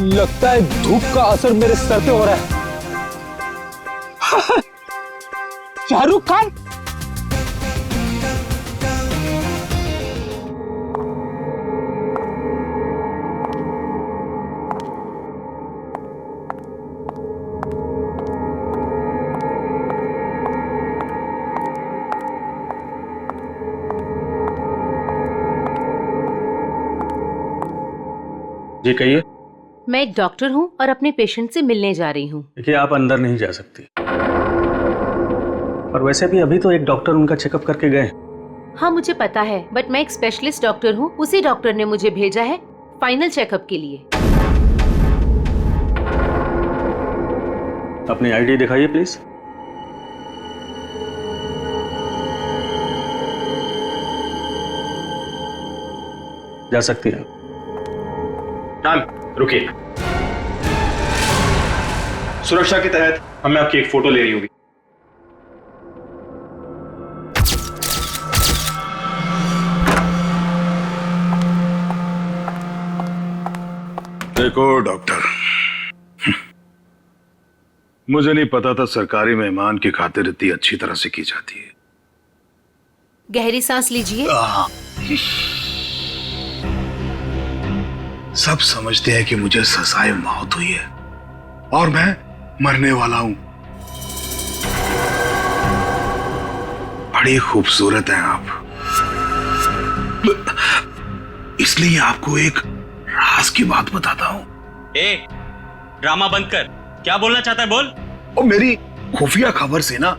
लगता है धूप का असर मेरे सर पे हो रहा है। शाहरुख खान। जी कहिए। मैं एक डॉक्टर हूँ और अपने पेशेंट से मिलने जा रही हूँ। देखिए आप अंदर नहीं जा सकती, और वैसे भी अभी तो एक डॉक्टर उनका चेकअप करके गए। हाँ मुझे पता है, बट मैं एक स्पेशलिस्ट डॉक्टर हूँ। उसी डॉक्टर ने मुझे भेजा है फाइनल चेकअप के लिए। अपनी आईडी दिखाइए प्लीज। जा सकती है। मैम रुकिए, सुरक्षा के तहत हमें आपकी एक फोटो लेनी होगी। देखो डॉक्टर, मुझे नहीं पता था सरकारी मेहमान की खातिर इतनी अच्छी तरह से की जाती है। गहरी सांस लीजिए। सब समझते हैं कि मुझे सजाए मौत हुई है और मैं मरने वाला हूं। बड़ी खूबसूरत हैं आप, इसलिए आपको एक राज की बात बताता हूं। ड्रामा बंद कर, क्या बोलना चाहता है बोल। और मेरी खुफिया खबर से ना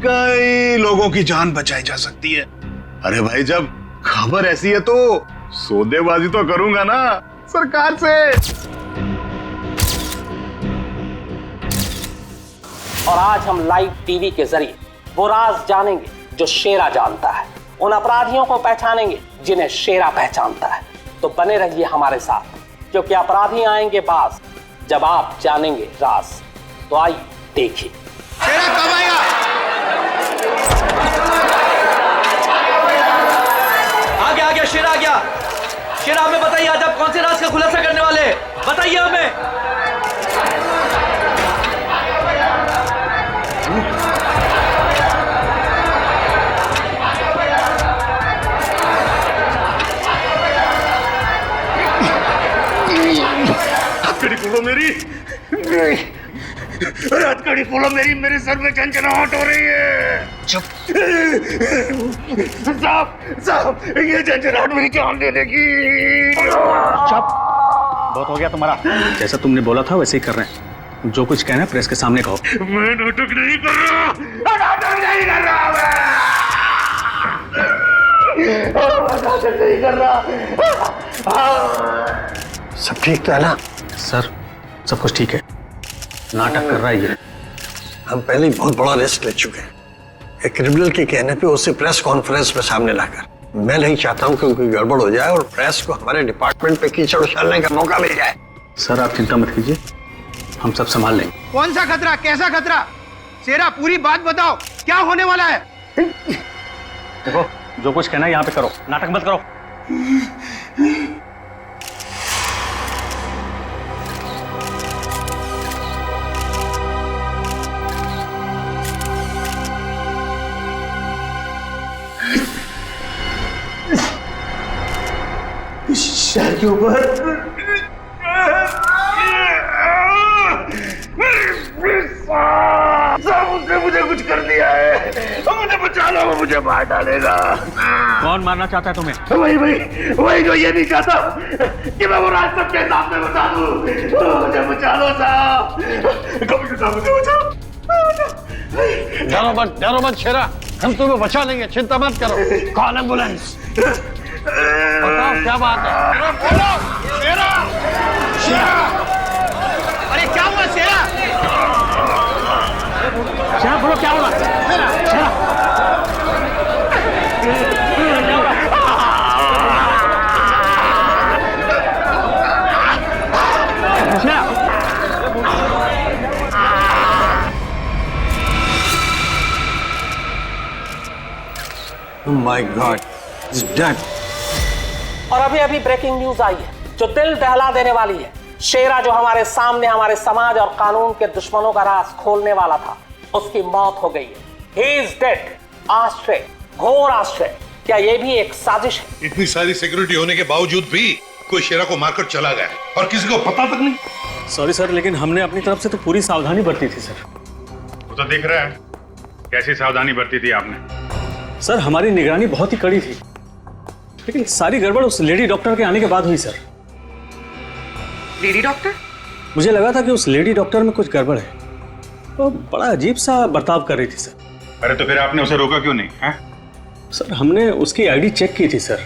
कई लोगों की जान बचाई जा सकती है। अरे भाई, जब खबर ऐसी है तो सौदेबाजी तो करूंगा ना सरकार से। और आज हम लाइव टीवी के जरिए वो राज जानेंगे जो शेरा जानता है, उन अपराधियों को पहचानेंगे जिन्हें शेरा पहचानता है। तो बने रहिए हमारे साथ, क्योंकि अपराधी आएंगे बाज जब आप जानेंगे राज। तो आइए देखिए। शेरा कब आएगा? आ गया शेरा आ गया। शेरा हमें बताइए, आज आप कौन से राज का खुलासा करने वाले हैं? बताइए हमें। हथकड़ी खोलो मेरी, हथकड़ी खोलो मेरी, मेरे सर में झंझनाहट हो रही है। चुप साहब, ये झंझनाहट मेरी जान दे देगी। चुप, बहुत हो गया तुम्हारा। जैसा तुमने बोला था वैसे ही कर रहे हैं। जो कुछ कहना है प्रेस के सामने कहो। मैं नाटक नहीं कर रहा, नाटक नहीं कर रहा, नाटक नहीं कर रहा। सब ठीक तो है ना? सर सब कुछ ठीक है, नाटक कर रहा है ये। हम पहले ही बहुत बड़ा रिस्क ले चुके हैं। एक क्रिमिनल के कहने पे उसे प्रेस कॉन्फ्रेंस में सामने लाकर, मैं नहीं चाहता हूं कि कोई गड़बड़ हो जाए और प्रेस को हमारे डिपार्टमेंट पे कीचड़ उछालने का मौका मिल जाए। सर आप चिंता मत कीजिए, हम सब संभाल लेंगे। कौन सा खतरा, कैसा खतरा? शेरा पूरी बात बताओ, क्या होने वाला है? देखो जो कुछ कहना है यहाँ पे करो, नाटक मत करो। शहर के ऊपर उसने मुझे कुछ कर दिया है, मुझे बचा लो, वो मुझे मार डालेगा। कौन मारना चाहता है तुम्हें? वही जो ये नहीं चाहता कि मैं वो राज सबके सामने बता दूं। मुझे बचा लो साहब, मुझे बचाओ। डरो मत शेरा, हम तुम्हें बचा लेंगे, चिंता मत करो। Call ambulance. बताओ क्या बात है? बोलो शेरा, शेरा। अरे क्या हुआ शेरा? शेरा बोलो क्या हुआ? शेरा Oh my God, he's dead. और अभी अभी ब्रेकिंग न्यूज आई है जो दिल दहला देने वाली है। शेरा जो हमारे सामने हमारे समाज और कानून के दुश्मनों का राज खोलने वाला था, उसकी मौत हो गई है। He is dead। आश्चर्य, घोर आश्चर्य। क्या ये भी एक साजिश है? इतनी सारी सिक्योरिटी होने के बावजूद भी कोई शेरा को मारकर चला गया और किसी को पता तक नहीं। सॉरी सर, लेकिन हमने अपनी तरफ से तो पूरी सावधानी बरती थी सर। वो तो दिख रहा है कैसी सावधानी बरती थी आपने। सर हमारी निगरानी बहुत ही कड़ी थी, लेकिन सारी गड़बड़ उस लेडी डॉक्टर के आने के बाद हुई सर। Lady doctor? मुझे लगा था कि उस लेडी डॉक्टर में कुछ गड़बड़ है, तो बड़ा अजीब सा बर्ताव कर रही थी सर। अरे तो फिर आपने उसे रोका क्यों नहीं है? सर हमने उसकी आईडी चेक की थी सर।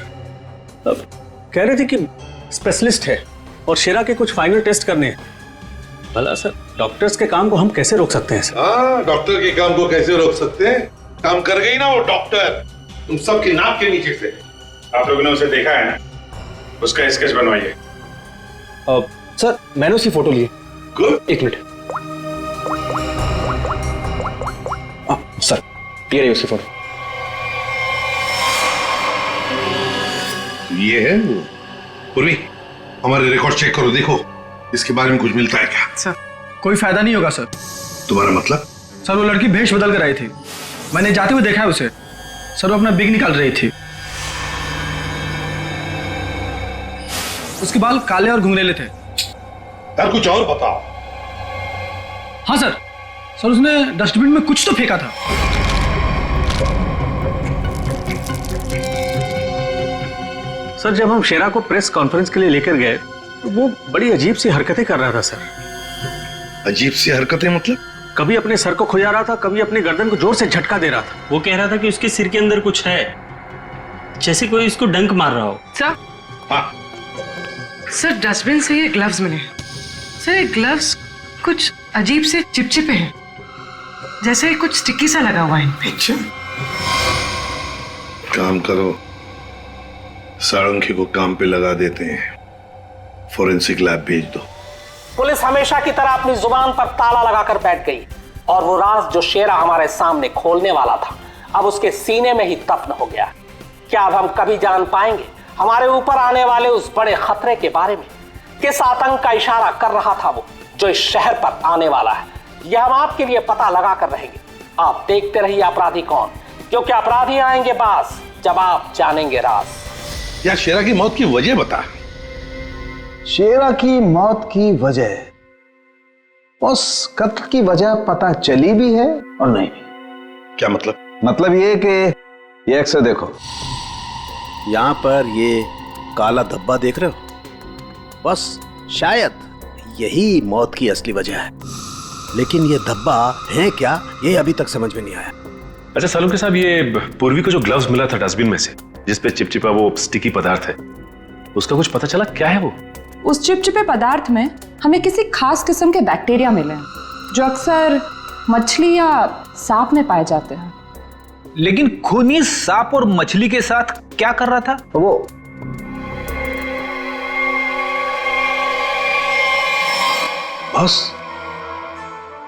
अब कह रहे थे कि स्पेशलिस्ट है और शेरा के कुछ फाइनल टेस्ट करने हैं। भला सर डॉक्टर्स के काम को हम कैसे रोक सकते हैं सर? हाँ, डॉक्टर के काम को कैसे रोक सकते हैं? काम कर गई ना वो डॉक्टर, तुम सबकी नाक के नीचे से। आप लोगों ने उसे देखा है ना, उसका स्केच बनवाइए। सर मैंने उसकी फोटो ली। गुड। एक मिनट। सर ये रही उसकी फोटो। ये है वो। पूर्वी, हमारे रिकॉर्ड चेक करो, देखो इसके बारे में कुछ मिलता है क्या? सर कोई फायदा नहीं होगा सर। तुम्हारा मतलब? सर वो लड़की भेष बदल कर आई थी, मैंने जाते हुए देखा है उसे। सर वो अपना बिग निकाल रही थी। उसके बाल काले और घुंघरेले थे। यार कुछ और बताओ। हाँ सर, सर उसने डस्टबिन में कुछ तो फेंका था। सर जब हम शेरा को प्रेस कॉन्फ्रेंस के लिए लेकर गए तो वो बड़ी अजीब सी हरकतें कर रहा था सर। अजीब सी हरकतें मतलब? कभी अपने सर को खुजा रहा था, कभी अपनी गर्दन को जोर से झटका दे रहा था। वो कह रहा था कि उसके सिर के अंदर कुछ है, जैसे कोई इसको डंक मार रहा हो। सर? हाँ सर डस्टबिन से ये ग्लव्स मिले। सर ये ग्लव्स कुछ अजीब से चिपचिपे हैं, जैसे कुछ स्टिकी सा लगा हुआ है इन पे। अच्छा, काम करो, सारंगी को काम पे लगा देते हैं, फोरेंसिक लैब भेज दो। पुलिस हमेशा की तरह अपनी जुबान पर ताला लगाकर बैठ गई और वो राज जो शेरा हमारे सामने खोलने वाला था अब उसके सीने में ही दफन हो गया। क्या अब हम कभी जान पाएंगे हमारे ऊपर आने वाले उस बड़े खतरे के बारे में? किस आतंक का इशारा कर रहा था वो जो इस शहर पर आने वाला है? यह हम आपके लिए पता लगा कर रहेंगे। आप देखते रहिए अपराधी कौन, क्योंकि अपराधी आएंगे बास जब आप जानेंगे राज। यार शेरा की मौत की वजह बता। शेरा की मौत की वजह, उस कत्ल की वजह पता चली भी है और नहीं भी। क्या मतलब? मतलब ये कि ये अक्सर देखो, यहाँ पर ये काला धब्बा देख रहे हो, बस शायद यही मौत की असली वजह है, लेकिन ये धब्बा है क्या ये अभी तक समझ में नहीं आया। अच्छा सालुंके साहब, ये पूर्वी को जो ग्लव्स मिला था डस्टबिन में से, जिसपे चिपचिपा वो स्टिकी पदार्थ है, उसका कुछ पता चला क्या है वो? उस चिपचिपे पदार्थ में हमें किसी खास किस्म के बैक्टीरिया मिले हैं जो अक्सर मछली या सांप में पाए जाते हैं। लेकिन खूनी सांप और मछली के साथ क्या कर रहा था वो? बस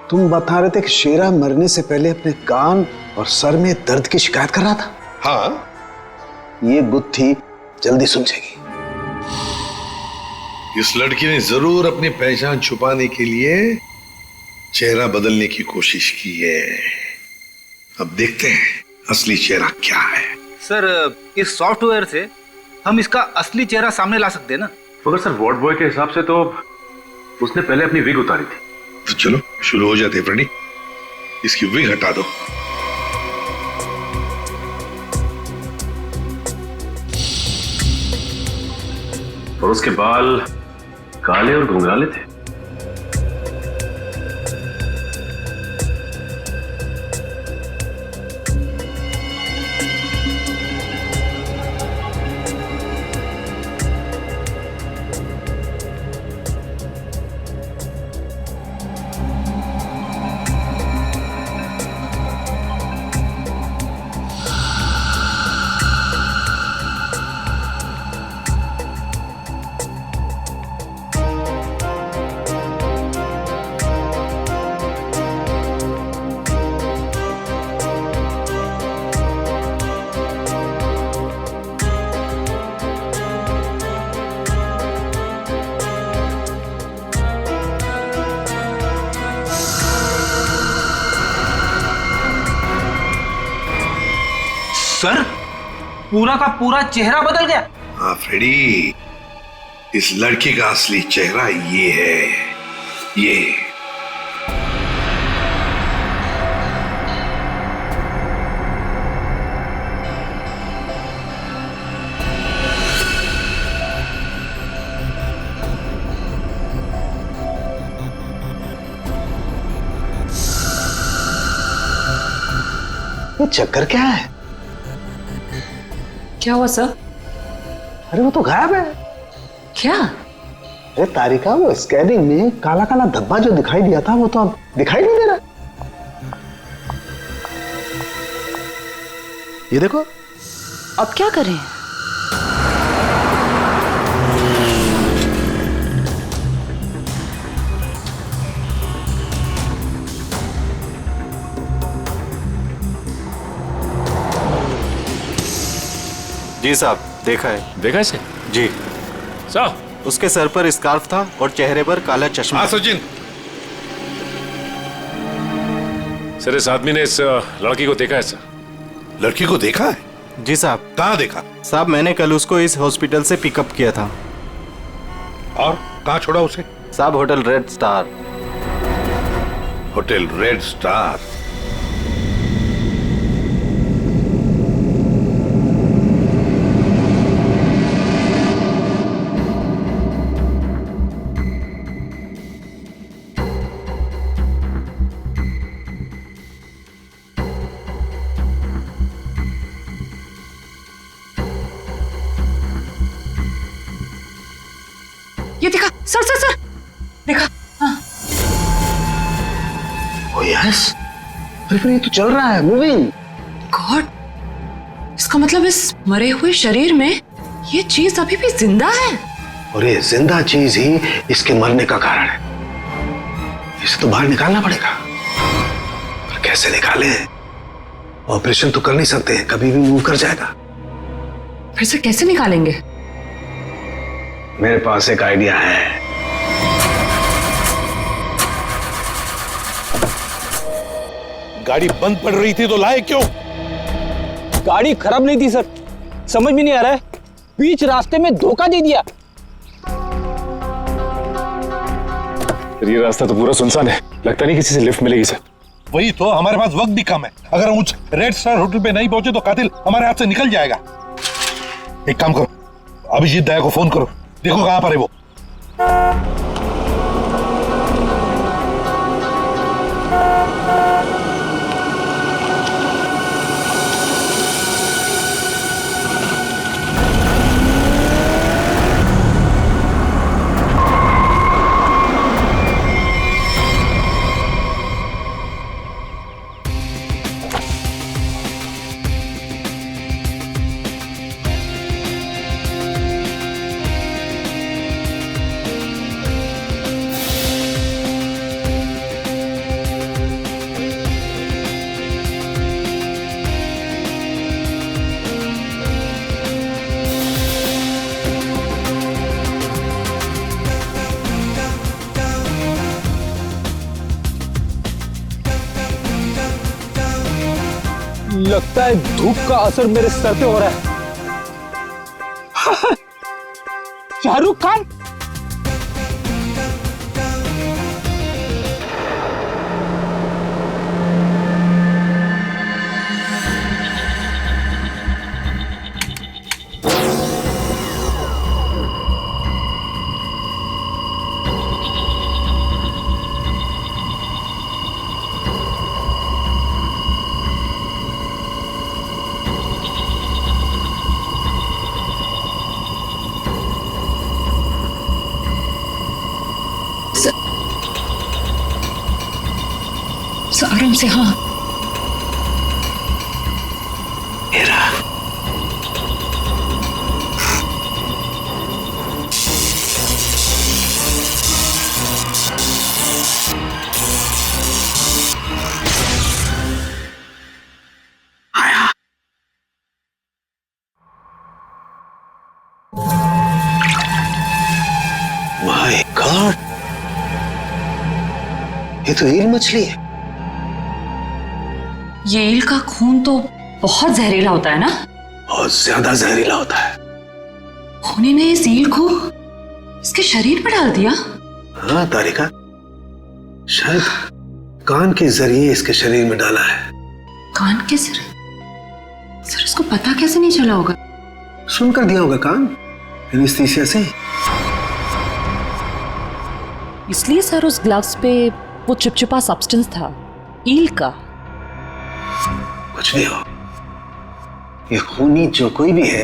तुम बता रहे थे कि शेरा मरने से पहले अपने कान और सर में दर्द की शिकायत कर रहा था। हाँ, ये गुत्थी जल्दी सुलझेगी। इस लड़की ने जरूर अपनी पहचान छुपाने के लिए चेहरा बदलने की कोशिश की है। अब देखते हैं असली चेहरा क्या है। सर इस सॉफ्टवेयर से हम इसका असली चेहरा सामने ला सकते हैं ना? मगर सर वार्ड बॉय के हिसाब से तो उसने पहले अपनी विग उतारी थी। तो चलो शुरू हो जाते हैं प्रणीत, इसकी विग हटा दो। और उसके बाल काले और घुंघराले थे। सर, पूरा का पूरा चेहरा बदल गया। हाँ फ्रेडी, इस लड़की का असली चेहरा ये है, ये। ये चक्कर क्या है? क्या हुआ सर? अरे वो तो गायब है। क्या? अरे तारिका, वो स्कैनिंग में काला काला धब्बा जो दिखाई दिया था वो तो अब दिखाई नहीं दे रहा। ये देखो। अब क्या करें? जी साहब, देखा है। देखा इसे? जी साहब, उसके सर पर स्कार्फ था और चेहरे पर काला चश्मा। हाँ सचिन। सर, इस आदमी ने इस लड़की को देखा है सर। लड़की को देखा है? जी साहब। कहाँ देखा? साहब, मैंने कल उसको इस हॉस्पिटल से पिकअप किया था। और कहाँ छोड़ा उसे? साहब, hotel red star. Hotel red star? ये देखा सर, सर सर, देखा? हाँ। ओ यस, अरे ये तो चल रहा है, मूविंग। गॉड, इसका मतलब इस मरे हुए शरीर में ये चीज अभी भी जिंदा है। और ये जिंदा चीज ही इसके मरने का कारण है। इसे तो बाहर निकालना पड़ेगा। पर कैसे निकाले? ऑपरेशन तो कर नहीं सकते, कभी भी मूव कर जाएगा। फिर से कैसे निकालेंगे? मेरे पास एक आइडिया है। गाड़ी बंद पड़ रही थी तो लाए क्यों? गाड़ी खराब नहीं थी सर, समझ में नहीं आ रहा है, बीच रास्ते में धोखा दे दिया। ये रास्ता तो पूरा सुनसान है, लगता नहीं किसी से लिफ्ट मिलेगी सर। वही तो, हमारे पास वक्त भी कम है। अगर हम उस रेड स्टार होटल पे नहीं पहुंचे तो कातिल हमारे हाथ से निकल जाएगा। एक काम करो, अभिजीत दया को फोन करो, देखो कहां पर है वो। लगता है धूप का असर मेरे सर पे हो रहा है। शाहरुख खान। आराम से। हाँ, माय गॉड, ये तो ईल मछली है। ये ईल का खून तो बहुत जहरीला होता है ना? बहुत ज्यादा जहरीला होता है। खूनी ने इस ईल को इसके शरीर पर डाल दिया। हाँ तारिका, शायद कान के जरिए इसके शरीर में डाला है। कान के सर उसको पता कैसे नहीं चला होगा? सुनकर दिया होगा कान, एनेस्थीसिया से। इसलिए सर उस ग्लव्स पे वो चिपचिपा सब्सटेंस था, ईल का। कुछ भी हो, ये खूनी जो कोई भी है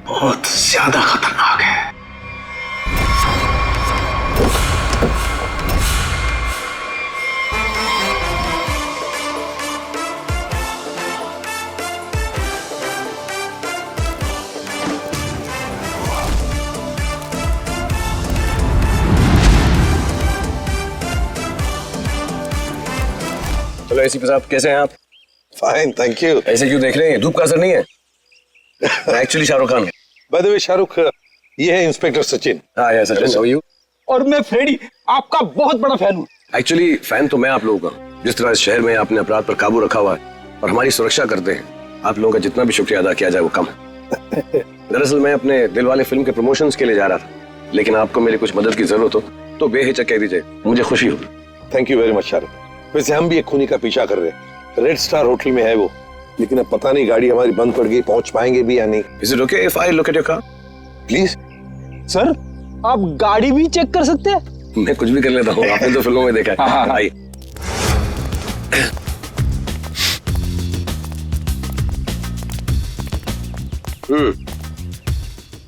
बहुत ज्यादा खतरनाक है। चलो एसीपी साहब, कैसे हैं आप? Fine, thank you. ऐसे क्यों देख रहे हैं? धूप का असर नहीं है? मैं actually Shahrukh Khan. By the way Shahrukh, ये है इंस्पेक्टर सचिन। हाँ यार सचिन, हाउ आर यू? और मैं फ्रेडी, आपका बहुत बड़ा फैन हूँ। एक्चुअली फैन तो मैं आप लोगों का। जिस तरह इस शहर में आपने अपराध पर काबू रखा हुआ है और हमारी सुरक्षा करते हैं, आप लोगों का जितना भी शुक्रिया अदा किया जाए वो कम है। दरअसल मैं अपने दिलवाले फिल्म के प्रमोशंस के लिए जा रहा था, लेकिन आपको मेरी कुछ मदद की जरूरत हो तो बेहिचक कह दीजिए, मुझे खुशी हो। Thank you very much Shahrukh. वैसे हम भी एक खूनी का पीछा कर रहे हैं, रेड स्टार होटल में है वो, लेकिन अब पता नहीं गाड़ी हमारी बंद पड़ गई, पहुंच पाएंगे भी या नहीं। Is it okay if I look at your car? Please sir, आप गाड़ी भी चेक कर सकते हैं? मैं कुछ भी कर लेता हूँ, आपने तो फिल्मों में देखा है। हाँ। आइए।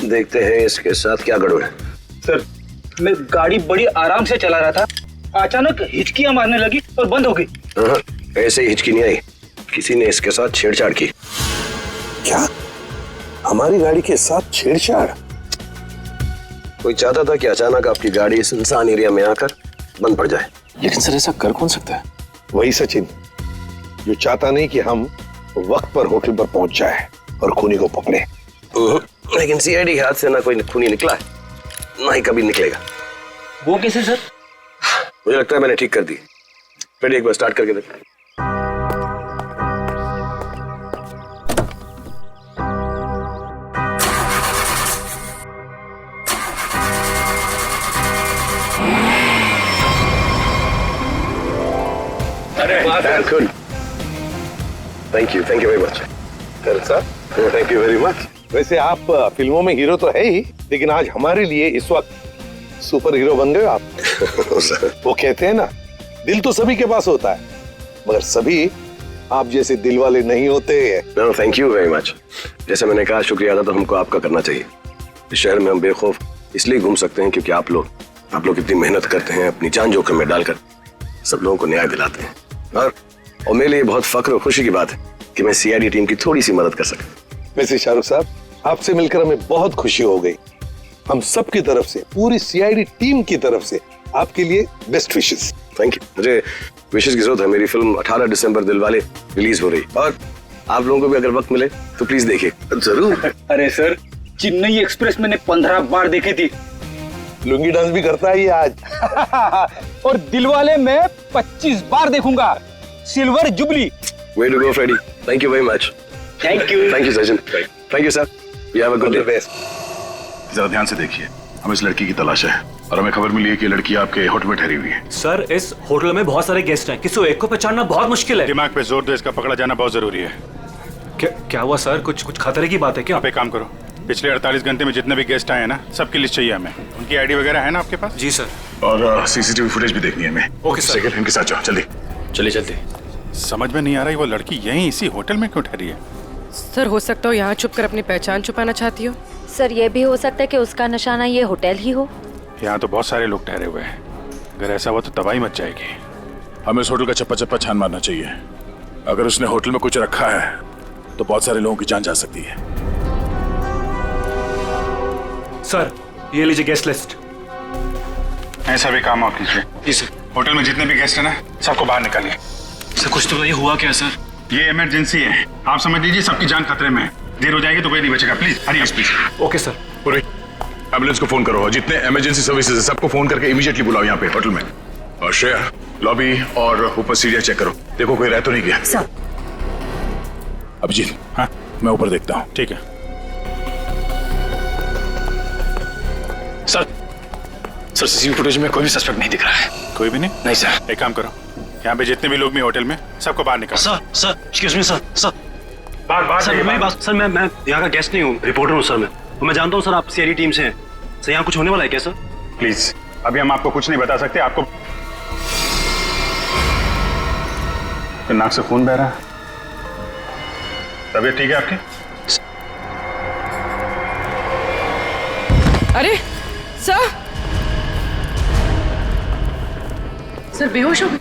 देखते हैं इसके साथ क्या गड़बड़ है। सर, मैं गाड़ी बड़ी आराम से चला रहा था, अचानक हिचकियां मारने लगी और बंद हो गई। हाँ, ऐसे ही हिचकी नहीं आई, किसी ने इसके साथ छेड़छाड़ की। क्या? हमारी गाड़ी के साथ छेड़छाड़? कोई चाहता था कि अचानक आपकी गाड़ी सुनसान एरिया में आकर बंद पड़ जाए। लेकिन सर ऐसा कर कौन सकता है? वही सचिन, जो चाहता नहीं कि हम वक्त पर होटल पर पहुंच जाए और खूनी को पकड़े। लेकिन सीआईडी हाथ से ना कोई खूनी निकला है, ना ही कभी निकलेगा। वो कैसे सर? मुझे लगता है मैंने ठीक कर दी। फिर एक बार स्टार्ट करके देख। Good, thank you very much. Sir, thank you very much. वैसे आप फिल्मों में हीरो तो है ही, लेकिन आज हमारे लिए इस वक्त सुपर हीरो बन गए आप। वो कहते हैं ना, दिल तो सभी के पास होता है, मगर सभी आप जैसे दिल वाले नहीं होते। No, thank you very much. जैसे मैंने कहा, शुक्रिया अदा तो हमको आपका करना चाहिए। इस शहर में हम बेखौफ इसलिए घूम सकते हैं क्योंकि आप लोग इतनी मेहनत करते हैं, अपनी जान जोखिम में डालकर सब लोगों को न्याय दिलाते हैं। और मेरे लिए बहुत फख्र और खुशी की बात है कि मैं सीआईडी टीम की थोड़ी सी मदद कर सका। वैसे शाहरुख साहब, आपसे मिलकर हमें बहुत खुशी हो गई। हम सब की तरफ से, पूरी सीआईडी टीम की तरफ से आपके लिए बेस्ट विशेस। Thank you. मुझे विशेस की जरूरत है। मेरी फिल्म 18 दिसंबर दिलवाले रिलीज हो रही, और आप लोगों को भी अगर वक्त मिले तो प्लीज देखिए जरूर। अरे सर, चेन्नई एक्सप्रेस मैंने 15 बार देखी थी। लुंगी डांस भी करता है ये आज। और दिलवाले मैं 25 बार देखूंगा। Silver jubilee. Way to go, Freddy. Thank you very much. Thank you. Thank you, Sachin. Thank you, sir. You have a good day. जरा ध्यान से देखिए, हम इस लड़की की तलाश है और हमें खबर मिली है कि ये लड़की आपके होटल में ठहरी हुई है। सर, इस होटल में बहुत सारे गेस्ट हैं, किसी एक को पहचानना बहुत मुश्किल है। दिमाग पे जोर दो, इसका पकड़ा जाना बहुत जरूरी है। क्या हुआ सर? कुछ खतरे की बात है क्या? आप एक काम करो, पिछले 48 घंटे में जितने भी गेस्ट आए हैं ना, सबकी लिस्ट चाहिए हमें। उनकी आईडी वगैरह है ना आपके पास? जी सर। और सीसीटीवी फुटेज भी देखनी है हमें। Okay sir. इनके साथ जाओ, जल्दी। चलिए चलते। समझ में नहीं आ रही वो लड़की यहीं इसी होटल में क्यों ठहरी है? सर, हो सकता हो यहाँ छुप कर अपनी पहचान छुपाना चाहती हो। सर, ये भी हो सकता है कि उसका निशाना ये होटल ही हो। यहाँ तो बहुत सारे लोग ठहरे हुए हैं, अगर ऐसा हुआ तो तबाही मच जाएगी। हमें उस होटल का चप्पा चप्पा छान मारना चाहिए। अगर उसने होटल में कुछ रखा है तो बहुत सारे लोगों की जान जा सकती है। सर, ये लीजिए गेस्ट लिस्ट। ऐसा भी काम आप कीजिए। जी सर। होटल में जितने भी गेस्ट हैं ना, सबको बाहर निकालिए। सर, कुछ तो बताइए, हुआ क्या सर? ये इमरजेंसी है, आप समझ लीजिए सबकी जान खतरे में है। देर हो जाएगी तो कोई नहीं बचेगा। Please hurry up please. Okay sir. पूरे एम्बुलेंस को फोन करो और जितने इमरजेंसी सर्विसेज है सबको फोन करके इमीडिएटली बुलाओ यहाँ पे होटल में। और श्रेया, लॉबी और ऊपर सीढ़ियाँ चेक करो, देखो कोई रह तो नहीं गया। अभिजीत, हाँ मैं ऊपर देखता हूँ। ठीक है सर। सर सीसीटीवी फुटेज में कोई भी सस्पेक्ट नहीं दिख रहा है। कोई भी नहीं? नहीं सर। एक काम करो, यहाँ पे जितने भी लोग भी होटल में, सबको बाहर निकालो। Sir excuse me sir. Sir मेरी बात। सर मैं यहाँ का गेस्ट नहीं हूँ, रिपोर्टर हूँ सर। मैं जानता हूँ सर आप सीआईडी टीम से हैं सर। यहाँ कुछ होने वाला है क्या सर? प्लीज अभी हम आपको कुछ नहीं बता सकते। आपको नाक से खून बह रहा है, तबीयत ठीक है आपकी? अरे सर, सर बेहोश हो गए।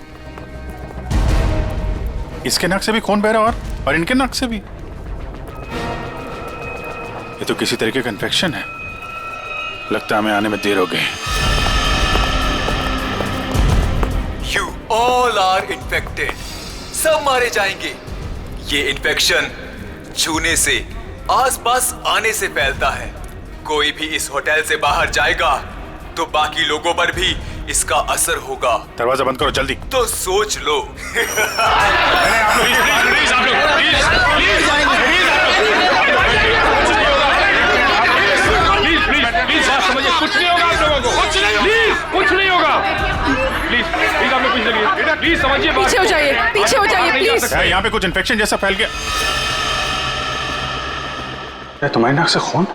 इसके नाक से भी खून बह रहा और इनके नाक से भी। ये तो किसी तरीके का इन्फेक्शन है। लगता है हमें आने में देर हो गई। You all are infected. सब मारे जाएंगे। ये इन्फेक्शन छूने से, आसपास आने से फैलता है। कोई भी इस होटल से बाहर जाएगा तो बाकी लोगों पर भी इसका असर होगा। दरवाजा बंद करो जल्दी। तो सोच लो। कुछ नहीं होगा आप लोगों को। कुछ नहीं होगा। प्लीज आप लोग पीछे चलिए। प्लीज समझिए बात। पीछे हो जाइए, पीछे हो जाइए प्लीज। यहाँ पे कुछ इन्फेक्शन जैसा फैल गया। तुम्हारी नाक से खून?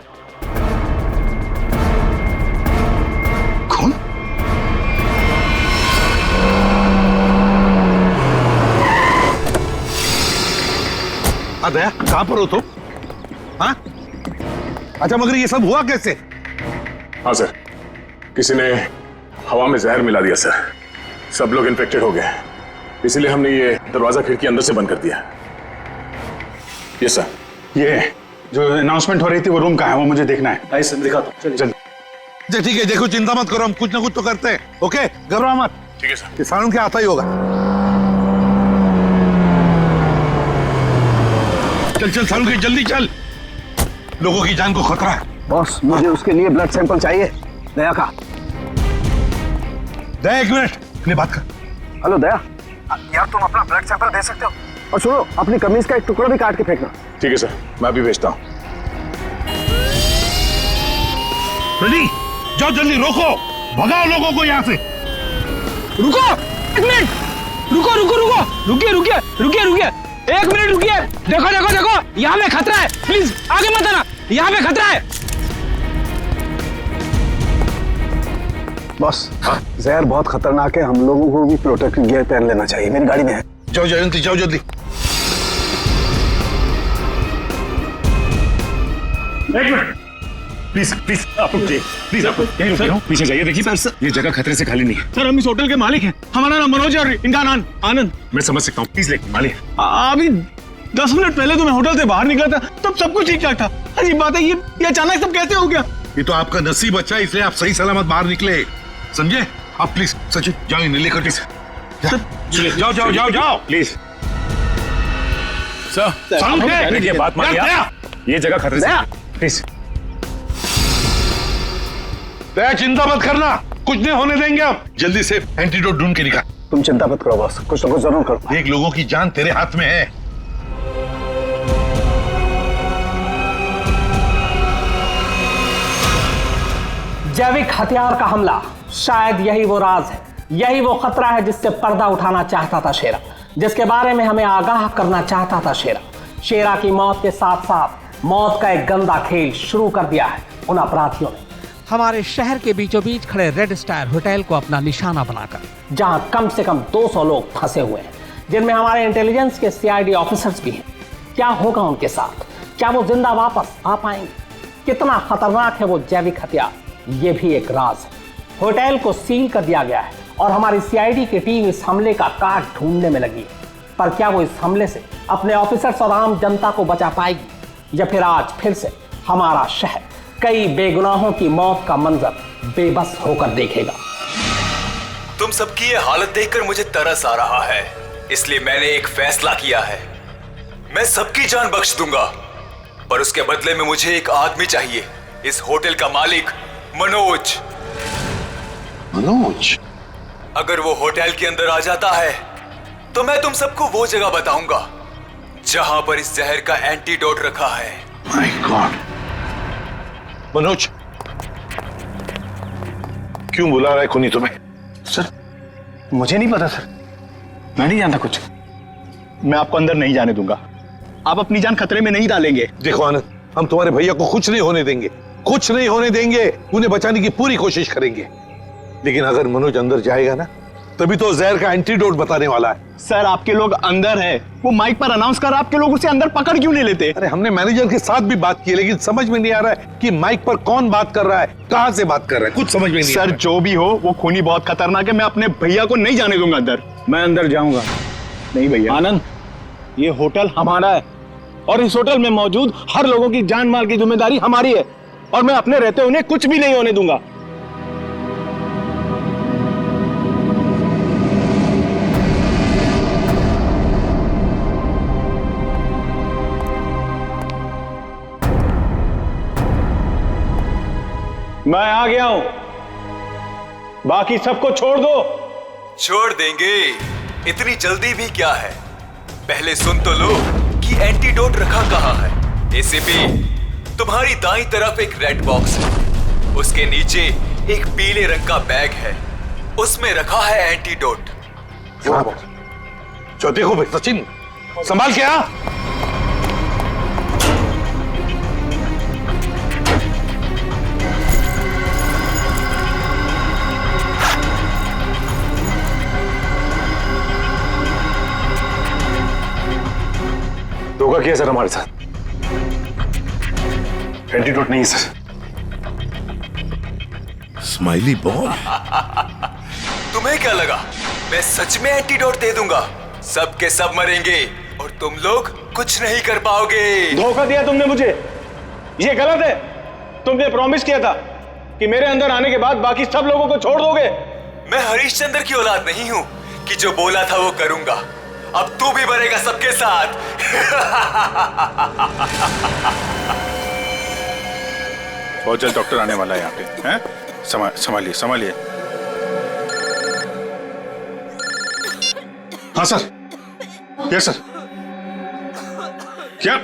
दया कहां पर हो तुम? हाँ? अच्छा मगर ये सब हुआ कैसे? हाँ सर, किसी ने हवा में जहर मिला दिया सर। सब लोग इन्फेक्टेड हो गए, इसीलिए हमने ये दरवाजा खिड़की अंदर से बंद कर दिया। ये सर, ये जो अनाउंसमेंट हो रही थी वो रूम कहाँ है वो मुझे देखना है। आइए सर दिखाता हूँ। चलिए ठीक है, देखो चिंता मत करो, हम कुछ ना कुछ तो करते हैं। ओके घबराओ मत। ठीक है सर। किसानों के आता ही होगा। चल चल सालू के जल्दी चल, लोगों की जान को खतरा है। बॉस मुझे उसके लिए ब्लड सैंपल चाहिए, दया का। दया एक मिनट, अपनी बात कर। हेलो दया, यार तुम अपना ब्लड सैंपल दे सकते हो? और सुनो, अपनी कमीज का एक टुकड़ा भी काट के फेंकना। ठीक है सर, मैं अभी भेजता हूँ। रेडी, जाओ जल्दी, रोको, भगाओ लोगों को यहाँ से। रुको एक मिनट, रुको रुको रुको, रुकिए रुकिए रुकिए रुकिए, एक मिनट रुकिए। देखो देखो देखो, यहाँ में खतरा है, प्लीज आगे मत आना, यहाँ में खतरा है। बॉस जहर बहुत खतरनाक है, हम लोगों को भी प्रोटेक्टिव गियर पहन लेना चाहिए। मेरी गाड़ी में है। जाओ जयंती, जाओ जल्दी। एक मिनट प्लीज प्लीज आप प्लीज आप यहीं रुकिए, पीछे जाइए। देखिए सर, ये जगह खतरे से खाली नहीं है। सर हम इस होटल के मालिक हैं, हमारा नाम मनोज है और इनका नाम आनंद। मैं समझ सकता हूँ, प्लीज लेकिन मालिक अभी 10 मिनट पहले तो मैं होटल से बाहर निकला था, तब सब कुछ ठीक ठाक था। अजीब बात है, ये अचानक सब कैसे हो गया? ये तो आपका नसीब अच्छा है, इसलिए आप सही सलामत बाहर निकले, समझे? आप प्लीज सचिन जाओ, इन्हें लेकर जाओ जाओ जाओ जाओ प्लीज। सर ये बात मानिए, ये जगह खतरे से प्लीज। दया चिंता मत करना, कुछ नहीं होने देंगे। आप जल्दी से एंटीडोट ढूंढ के निकाल। तुम चिंता मत करो बॉस, कुछ ना कुछ जरूर करो। एक लोगों की जान तेरे हाथ में है। जैविक हथियार का हमला, शायद यही वो राज है, यही वो खतरा है जिससे पर्दा उठाना चाहता था शेरा, जिसके बारे में हमें आगाह करना चाहता था शेरा। शेरा की मौत के साथ साथ मौत का एक गंदा खेल शुरू कर दिया है उन अपराधियों ने। हमारे शहर के बीचों बीच खड़े रेड स्टार होटल को अपना निशाना बनाकर, जहां कम से कम 200 लोग फंसे हुए हैं, जिनमें हमारे इंटेलिजेंस के सीआईडी ऑफिसर्स भी हैं। क्या होगा उनके साथ? क्या वो जिंदा वापस आ पाएंगे? कितना खतरनाक है वो जैविक हथियार, ये भी एक राज है। होटल को सील कर दिया गया है और हमारी सीआईडी की टीम इस हमले का काट ढूंढने में लगी है। पर क्या वो इस हमले से अपने ऑफिसर्स और आम जनता को बचा पाएगी, या फिर आज फिर से हमारा शहर कई बेगुनाहों की मौत का मंजर बेबस होकर देखेगा? तुम सबकी ये हालत देखकर मुझे तरस आ रहा है, इसलिए मैंने एक फैसला किया है। मैं सबकी जान बख्श दूंगा, पर उसके बदले में मुझे एक आदमी चाहिए, इस होटल का मालिक मनोज। मनोज? अगर वो होटल के अंदर आ जाता है तो मैं तुम सबको वो जगह बताऊंगा जहां पर इस जहर का एंटीडोट रखा है। My God. मनोज, क्यों बुला रहा है खूनी तुम्हें? सर मुझे नहीं पता सर, मैं नहीं जानता कुछ। मैं आपको अंदर नहीं जाने दूंगा। आप अपनी जान खतरे में नहीं डालेंगे। देखो आनंद, हम तुम्हारे भैया को कुछ नहीं होने देंगे, कुछ नहीं होने देंगे। उन्हें बचाने की पूरी कोशिश करेंगे, लेकिन अगर मनोज अंदर जाएगा ना, तभी तो जहर का एंटीडोट बताने वाला है। सर आपके लोग अंदर हैं, वो माइक पर अनाउंस कर, आपके लोग उसे अंदर पकड़ क्यों नहीं लेते? अरे हमने मैनेजर के साथ भी बात की, लेकिन समझ में नहीं आ रहा है कि माइक पर कौन बात कर रहा है, कहां से बात कर रहा है, कुछ समझ में नहीं आ रहा है। सर जो भी हो, वो खूनी बहुत खतरनाक है। मैं अपने भैया को नहीं जाने दूंगा अंदर। मैं अंदर जाऊंगा। नहीं भैया। आनंद, ये होटल हमारा है और इस होटल में मौजूद हर लोगों की जान माल की जिम्मेदारी हमारी है, और मैं अपने रहते उन्हें कुछ भी नहीं होने दूंगा। मैं आ गया हूं, बाकी सबको छोड़ दो। छोड़ देंगे, इतनी जल्दी भी क्या है? पहले सुन तो लो कि एंटीडोट रखा कहां है। एसीपी, तुम्हारी दाईं तरफ एक रेड बॉक्स है, उसके नीचे एक पीले रंग का बैग है, उसमें रखा है एंटीडोट। जो देखो भाई सचिन, संभाल के आ। धोखा किया सर हमारे साथ। एंटीडोट नहीं सर। स्माइली बॉय, तुम्हें क्या लगा मैं सच में एंटीडोट दे दूंगा? सब के सब मरेंगे और तुम लोग कुछ नहीं कर पाओगे। धोखा दिया तुमने मुझे, ये गलत है। तुमने प्रॉमिस किया था कि मेरे अंदर आने के बाद बाकी सब लोगों को छोड़ दोगे। मैं हरिश्चंद्र की औलाद नहीं हूं कि जो बोला था वो करूंगा। अब तू भी मरेगा सबके साथ। बहुत जल्द डॉक्टर आने वाला है यहाँ पे, हैं? संभालिए संभालिए। हाँ सर। Yes sir. क्या?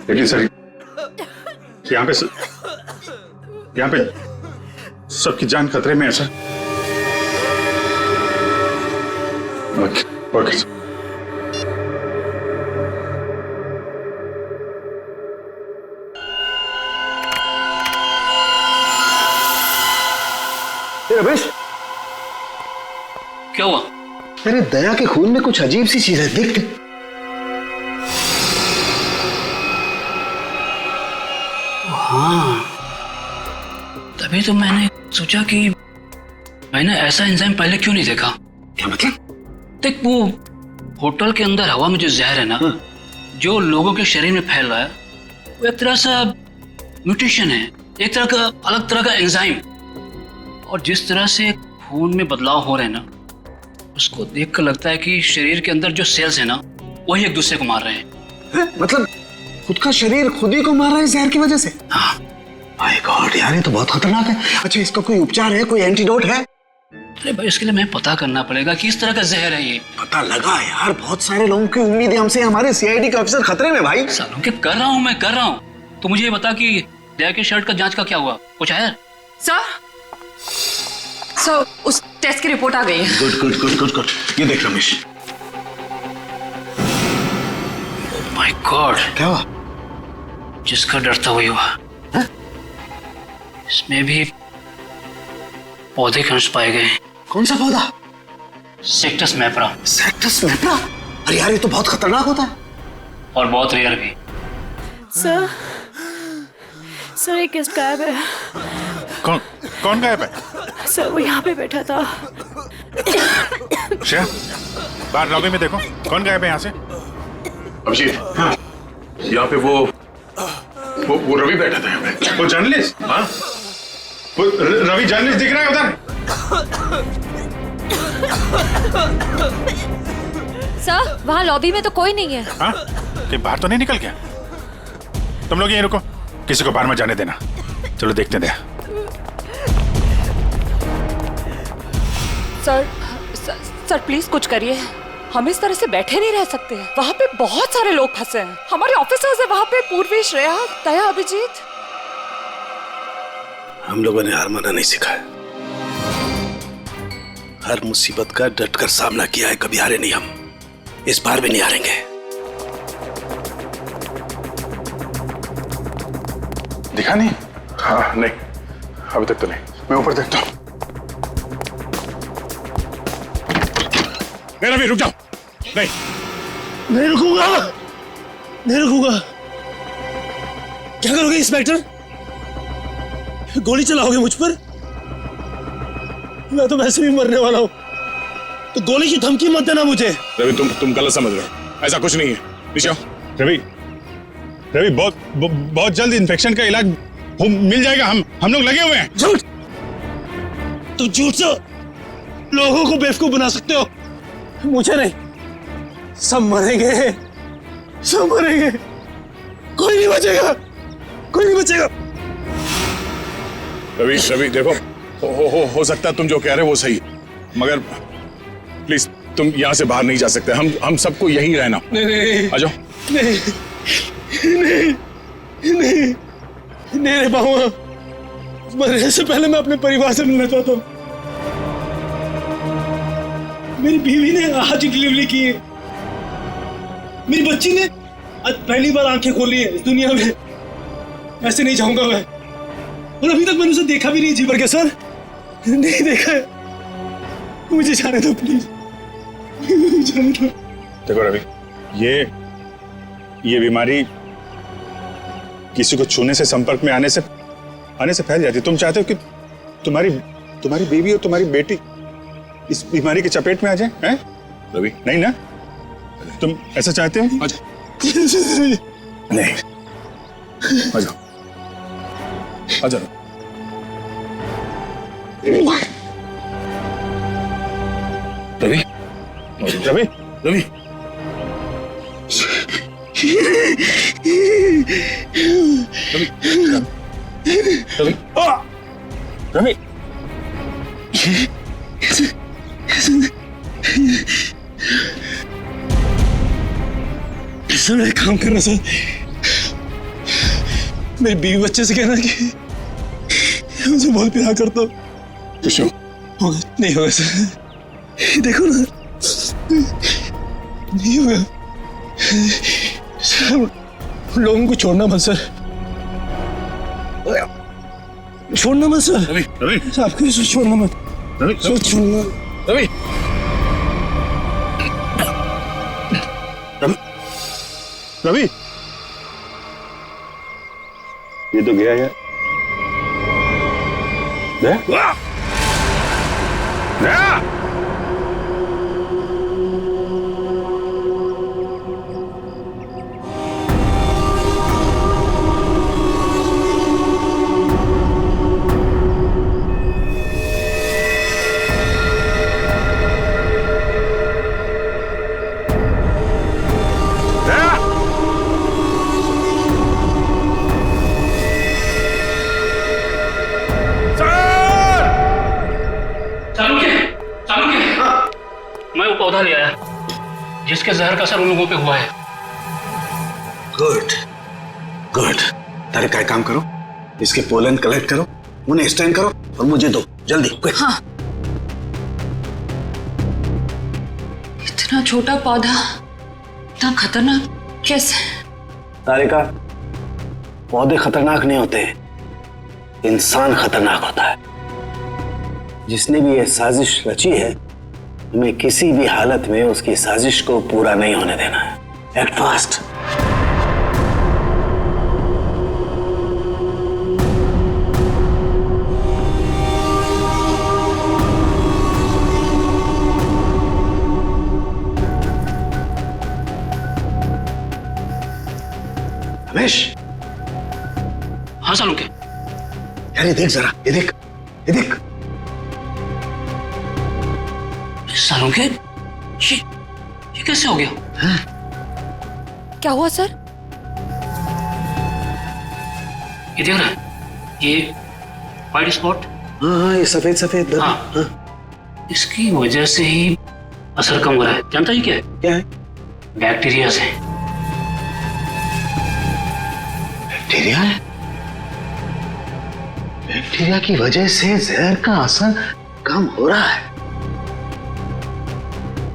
लेकिन सर यहाँ पे सबकी जान खतरे में है सर। Okay sir. रमेश, क्या हुआ? अरे दया के खून में कुछ अजीब सी चीज है, देख। हाँ, तभी तो मैंने सोचा कि मैंने ऐसा एंजाइम पहले क्यों नहीं देखा। क्या मतलब? देख, वो होटल के अंदर हवा में जो जहर है ना, जो लोगों के शरीर में फैल रहा है, वो एक तरह से म्यूटेशन है, एक तरह का अलग तरह का एंजाइम। और जिस तरह से खून में बदलाव हो रहे हैं ना, उसको देखकर लगता है कि शरीर के अंदर जो सेल्स है ना, वही एक दूसरे को मार रहे हैं। मतलब खुद का शरीर खुद ही को मार रहा है जहर की वजह से? हाँ। माय गॉड यार, ये तो बहुत खतरनाक है। अच्छा, इसका कोई उपचार है, कोई एंटीडोट है? अरे भाई, इसके लिए मैं पता करना पड़ेगा कि इस तरह का जहर है ये। पता लगा यार, बहुत सारे लोगों की उम्मीद है हमसे। हमारे सीआईडी के ऑफिसर खतरे में भाई। सालों के कर रहा हूँ मैं, कर रहा हूँ। तो मुझे ये बता कि दया के शर्ट का जांच का क्या हुआ, कुछ आया? सर, उस टेस्ट की रिपोर्ट आ गई है। Good good good good good. ये देख रमेश। माय गॉड, क्या हुआ? जिसका डर था वही हुआ। इसमें भी पौधे के अंश पाए गए। कौन सा पौधा? सेक्टस मैप्रा। सेक्टस मैप्रा? अरे यार, ये तो बहुत खतरनाक होता है और बहुत रेयर भी। सर एक गेस्ट गायब है। कौन गायब है? सर वो यहाँ पे बैठा था। श्रेया, बाहर लॉबी में देखो, कौन गायब है यहाँ से? अभिजीत, हाँ, यहाँ पे वो रवि बैठा था यहाँ पे। वो जर्नलिस्ट? हाँ, वो रवि जर्नलिस्ट दिख रहा है उधर। सर, वहाँ लॉबी में तो कोई नहीं है। हाँ, कहीं बाहर तो नहीं निकल गया? तुम लोग यहीं रुको, किसी को बाहर में जाने देना। चलो देखते हैं। सर प्लीज कुछ करिए, हम इस तरह से बैठे नहीं रह सकते। वहाँ पे बहुत सारे लोग फंसे हैं। हमारे ऑफिसर्स है वहाँ पे, पूर्वी, श्रेया, दया, अभिजीत। हम लोगों ने हार माना नहीं सीखा है। हर मुसीबत का डटकर सामना किया है, कभी हारे नहीं हम। इस बार भी नहीं हारेंगे। दिखा नहीं? हाँ नहीं, अभी तक तो नहीं। मैं ऊपर देखता हूँ। नहीं रवि, रुक जाओ। नहीं, नहीं रुकूंगा, नहीं रुकूंगा। क्या करोगे इंस्पेक्टर? गोली चलाओगे मुझ पर? मैं तो वैसे भी मरने वाला हूं, तो गोली की धमकी मत देना मुझे। रवि, तुम गलत समझ रहे हो। ऐसा कुछ नहीं है। नीचे आओ। रवि, बहुत जल्द इन्फेक्शन का इलाज मिल जाएगा। हम लोग लगे हुए हैं। झूठ! तुम झूठ से लोगों को बेवकूफ बना सकते हो, मुझे नहीं। सब मरेंगे, सब मरेंगे, कोई नहीं बचेगा, कोई नहीं बचेगा। रवि देखो, हो सकता है तुम जो कह रहे हो वो सही, मगर प्लीज तुम यहाँ से बाहर नहीं जा सकते। हम सबको यहीं रहना। नहीं, आ जाओ। नहीं, नहीं, नहीं, नहीं रह पाऊंगा। मरने से पहले मैं अपने परिवार से मिलना चाहता हूँ। मेरी बीवी ने आज डिलीवरी की है, मेरी बच्ची ने आज पहली बार आंखें खोली है इस दुनिया में। ऐसे नहीं जाऊंगा मैं, और अभी तक मैंने उसे देखा भी नहीं जी भर के। सर, नहीं देखा है, मुझे जाने दो प्लीज, जाने दो। देखो रवि, ये बीमारी किसी को छूने से, संपर्क में आने से फैल जाती है। तुम चाहते हो कि तुम्हारी बीवी और तुम्हारी बेटी इस बीमारी की चपेट में आ जाए? हैं रवि? नहीं ना, तुम ऐसा चाहते हो? आ जाओ। नहीं, आ जाओ, आ जाओ। रवि, रवि, रवि, रवि, रवि, सर एक काम करना सर, मेरी बीवी बच्चे से कहना कि मुझे बहुत प्यार करता हूँ। होगा नहीं होगा सर, देखो ना, नहीं होगा सर। लोगों को छोड़ना मत सर, छोड़ना मत सर। रवि, रवि, आपको छोड़ना मत। रवि, छोड़ना। रवि, रवि, ये तो गया यार। गया? मैं वो पौधा ले आया जिसके जहर का असर उन लोगों पे हुआ है। Good, good. तारे का काम करो, इसके पोलन कलेक्ट करो, उन्हें स्टैंड करो और मुझे दो जल्दी। हाँ। इतना छोटा पौधा इतना खतरनाक कैसे? तारिका, पौधे खतरनाक नहीं होते, इंसान खतरनाक होता है। जिसने भी ये साजिश रची है, हमें किसी भी हालत में उसकी साजिश को पूरा नहीं होने देना है। Act fast. रमेश। हाँ सालुंके। यार ये देख जरा, ये देख, ये देख। सालुंके, ये कैसे हो गया? क्या हुआ सर? ये देख रहा है, ये व्हाइट स्पॉट। हाँ, ये सफेद सफेद। हाँ। इसकी वजह से ही असर कम हो रहा है। जानता ही क्या है? क्या है? बैक्टीरिया से। बैक्टीरिया है? बैक्टीरिया की वजह से जहर का असर कम हो रहा है,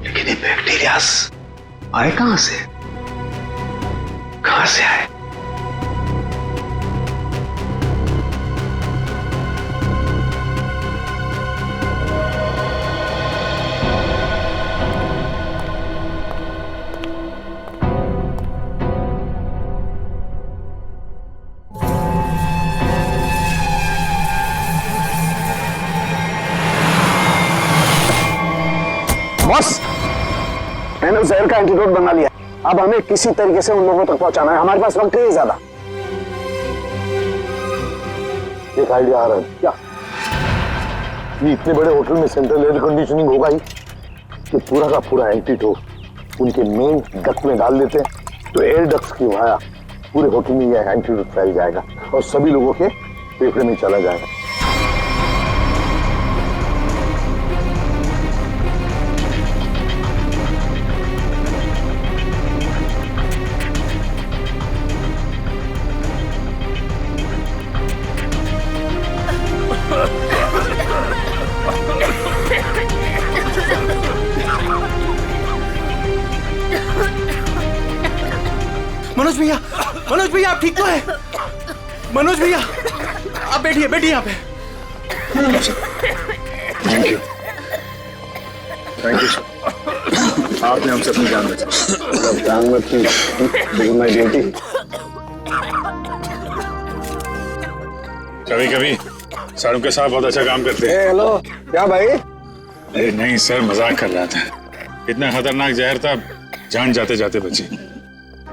लेकिन ये बैक्टीरिया आए कहां से? कहां से आए? बॉस, मैंने उस जहर का एंटीडोट बना लिया। अब हमें किसी तरीके से उन लोगों तक पहुंचाना है। हमारे पास वक्त नहीं है ज्यादा। एक आइडिया आ रहा है। क्या? ये इतने बड़े होटल में सेंट्रल एयर कंडीशनिंग होगा ही कि पूरा का पूरा एंटीडोट उनके मेन डक्ट में डाल देते हैं, तो एयर डक्ट्स की वाया पूरे होटल में यह एंटीडोट फैल जाएगा और सभी लोगों के फेफड़े में चला जाएगा। मनोज भैया आप ठीक तो है? मनोज भैया आप बैठिए बैठिए यहाँ पे। Thank you sir. आपने हमसे अपनी जान बचाई। जान मत की, लेकिन माय ड्यूटी। कभी कभी सारुण के साथ बहुत अच्छा काम करते हैं। हेलो, क्या भाई? अरे नहीं सर, मजाक कर रहा था। इतना खतरनाक जहर था, जान जाते जाते बची।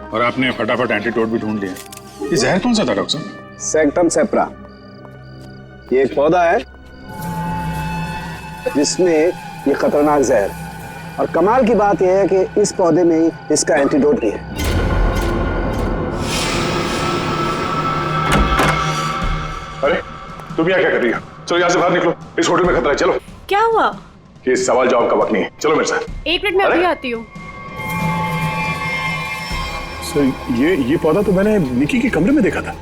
और आपने फटाफट एंटीडोट भी ढूंढ लिया। ये जहर कौन सा था डॉक्टर साहब? सेक्टम सेप्रा। ये एक पौधा है जिसमें ये खतरनाक जहर, और कमाल की बात यह है कि इस पौधे में ही इसका एंटीडोट भी है। अरे तुम यहाँ क्या कर रही हो? चलो यहाँ से बाहर निकलो, इस होटल में खतरा है। चलो। क्या हुआ? ये सवाल जवाब का वक्त नहीं है, चलो मेरे साथ। 1 मिनट में अभी आती हूँ। सर ये पौधा तो मैंने निकी के कमरे में देखा था।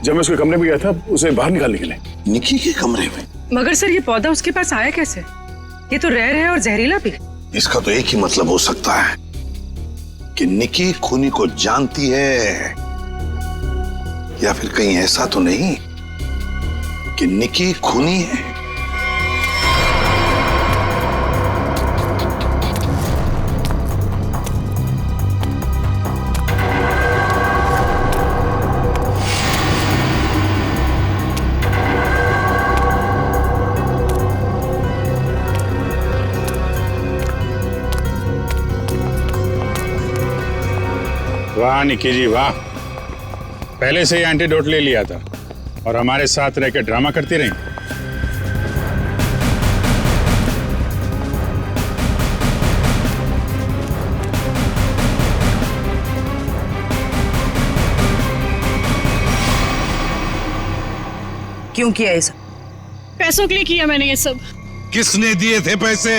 जब मैं उसके कमरे में गया था उसे बाहर निकालने के लिए। निकी के कमरे में? मगर सर ये पौधा उसके पास आया कैसे? ये तो रेयर है और जहरीला भी। इसका तो एक ही मतलब हो सकता है कि निकी खूनी को जानती है, या फिर कहीं ऐसा तो नहीं कि निकी खूनी है। वाह निकी जी वाह, पहले से ही एंटीडोट ले लिया था और हमारे साथ रह के ड्रामा करती रही। क्यों किया ये सब? पैसों के लिए किया मैंने ये सब। किसने दिए थे पैसे?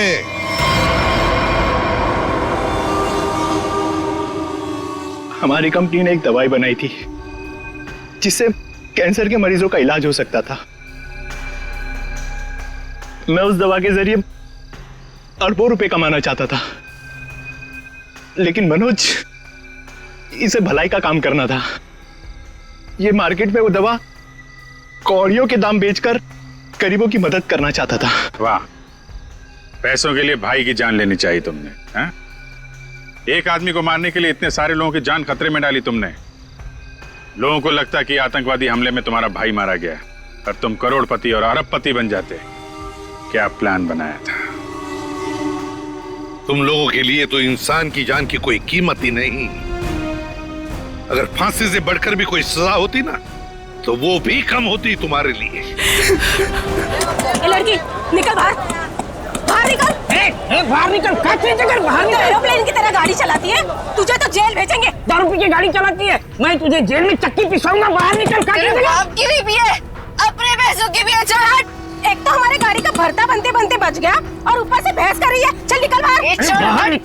हमारी कंपनी ने एक दवाई बनाई थी जिससे कैंसर के मरीजों का इलाज हो सकता था। मैं उस दवा के जरिए अरबों रुपए कमाना चाहता था, लेकिन मनोज, इसे भलाई का काम करना था। ये मार्केट में वो दवा कौड़ियों के दाम बेचकर गरीबों की मदद करना चाहता था। वाह, पैसों के लिए भाई की जान लेनी चाहिए तुमने, हैं? एक आदमी को मारने के लिए इतने सारे लोगों की जान खतरे में डाली तुमने। लोगों को लगता कि आतंकवादी हमले में तुम्हारा भाई मारा गया और तुम करोड़पति और अरबपति बन जाते। क्या प्लान बनाया था? तुम लोगों के लिए तो इंसान की जान की कोई कीमत ही नहीं। अगर फांसी से बढ़कर भी कोई सजा होती ना, तो वो भी कम होती तुम्हारे लिए। लड़की निकल बाहर, बाहर निकल। बाहर निकल, बाहर निकल। एरोप्लेन की तरह गाड़ी चलाती है, तुझे तो जेल भेजेंगे। दारू पी के गाड़ी चलाती है, मैं तुझे जेल में चक्की पिसाऊंगा। बाहर निकल। की भी है, अपने पैसों की भी है। चल हट। एक तो हमारे गाड़ी का भरता बनते बनते बच गया और ऊपर से बहस कर रही है। चल निकल बाहर।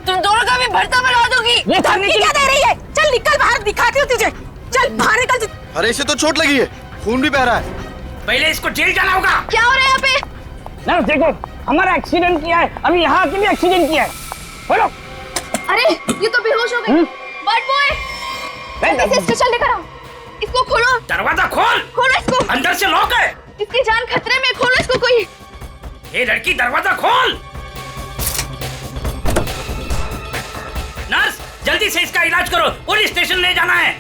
तुम दोनों का भी भरता बना दोगी। धमकी क्या दे रही है? चल निकल बाहर, दिखाती हूँ तुझे। चल बाहर निकल। अरे इसे तो चोट लगी है, खून भी बह रहा है। पहले इसको जेल जाना होगा। क्या हो रहा है यहाँ पे? नर्स देखो, हमारा एक्सीडेंट किया है, अभी यहाँ के भी एक्सीडेंट किया है। बोलो। अरे ये तो बेहोश हो गई। बट बॉय, इसे स्टेशन लेकर आओ। इसको खोलो। दरवाजा खोल। खोलो इसको। अंदर से लॉक है। इसकी जान खतरे में, खोलो इसको कोई। ये लड़की दरवाजा खोल। नर्स जल्दी से इसका इलाज करो, पुलिस स्टेशन ले जाना है।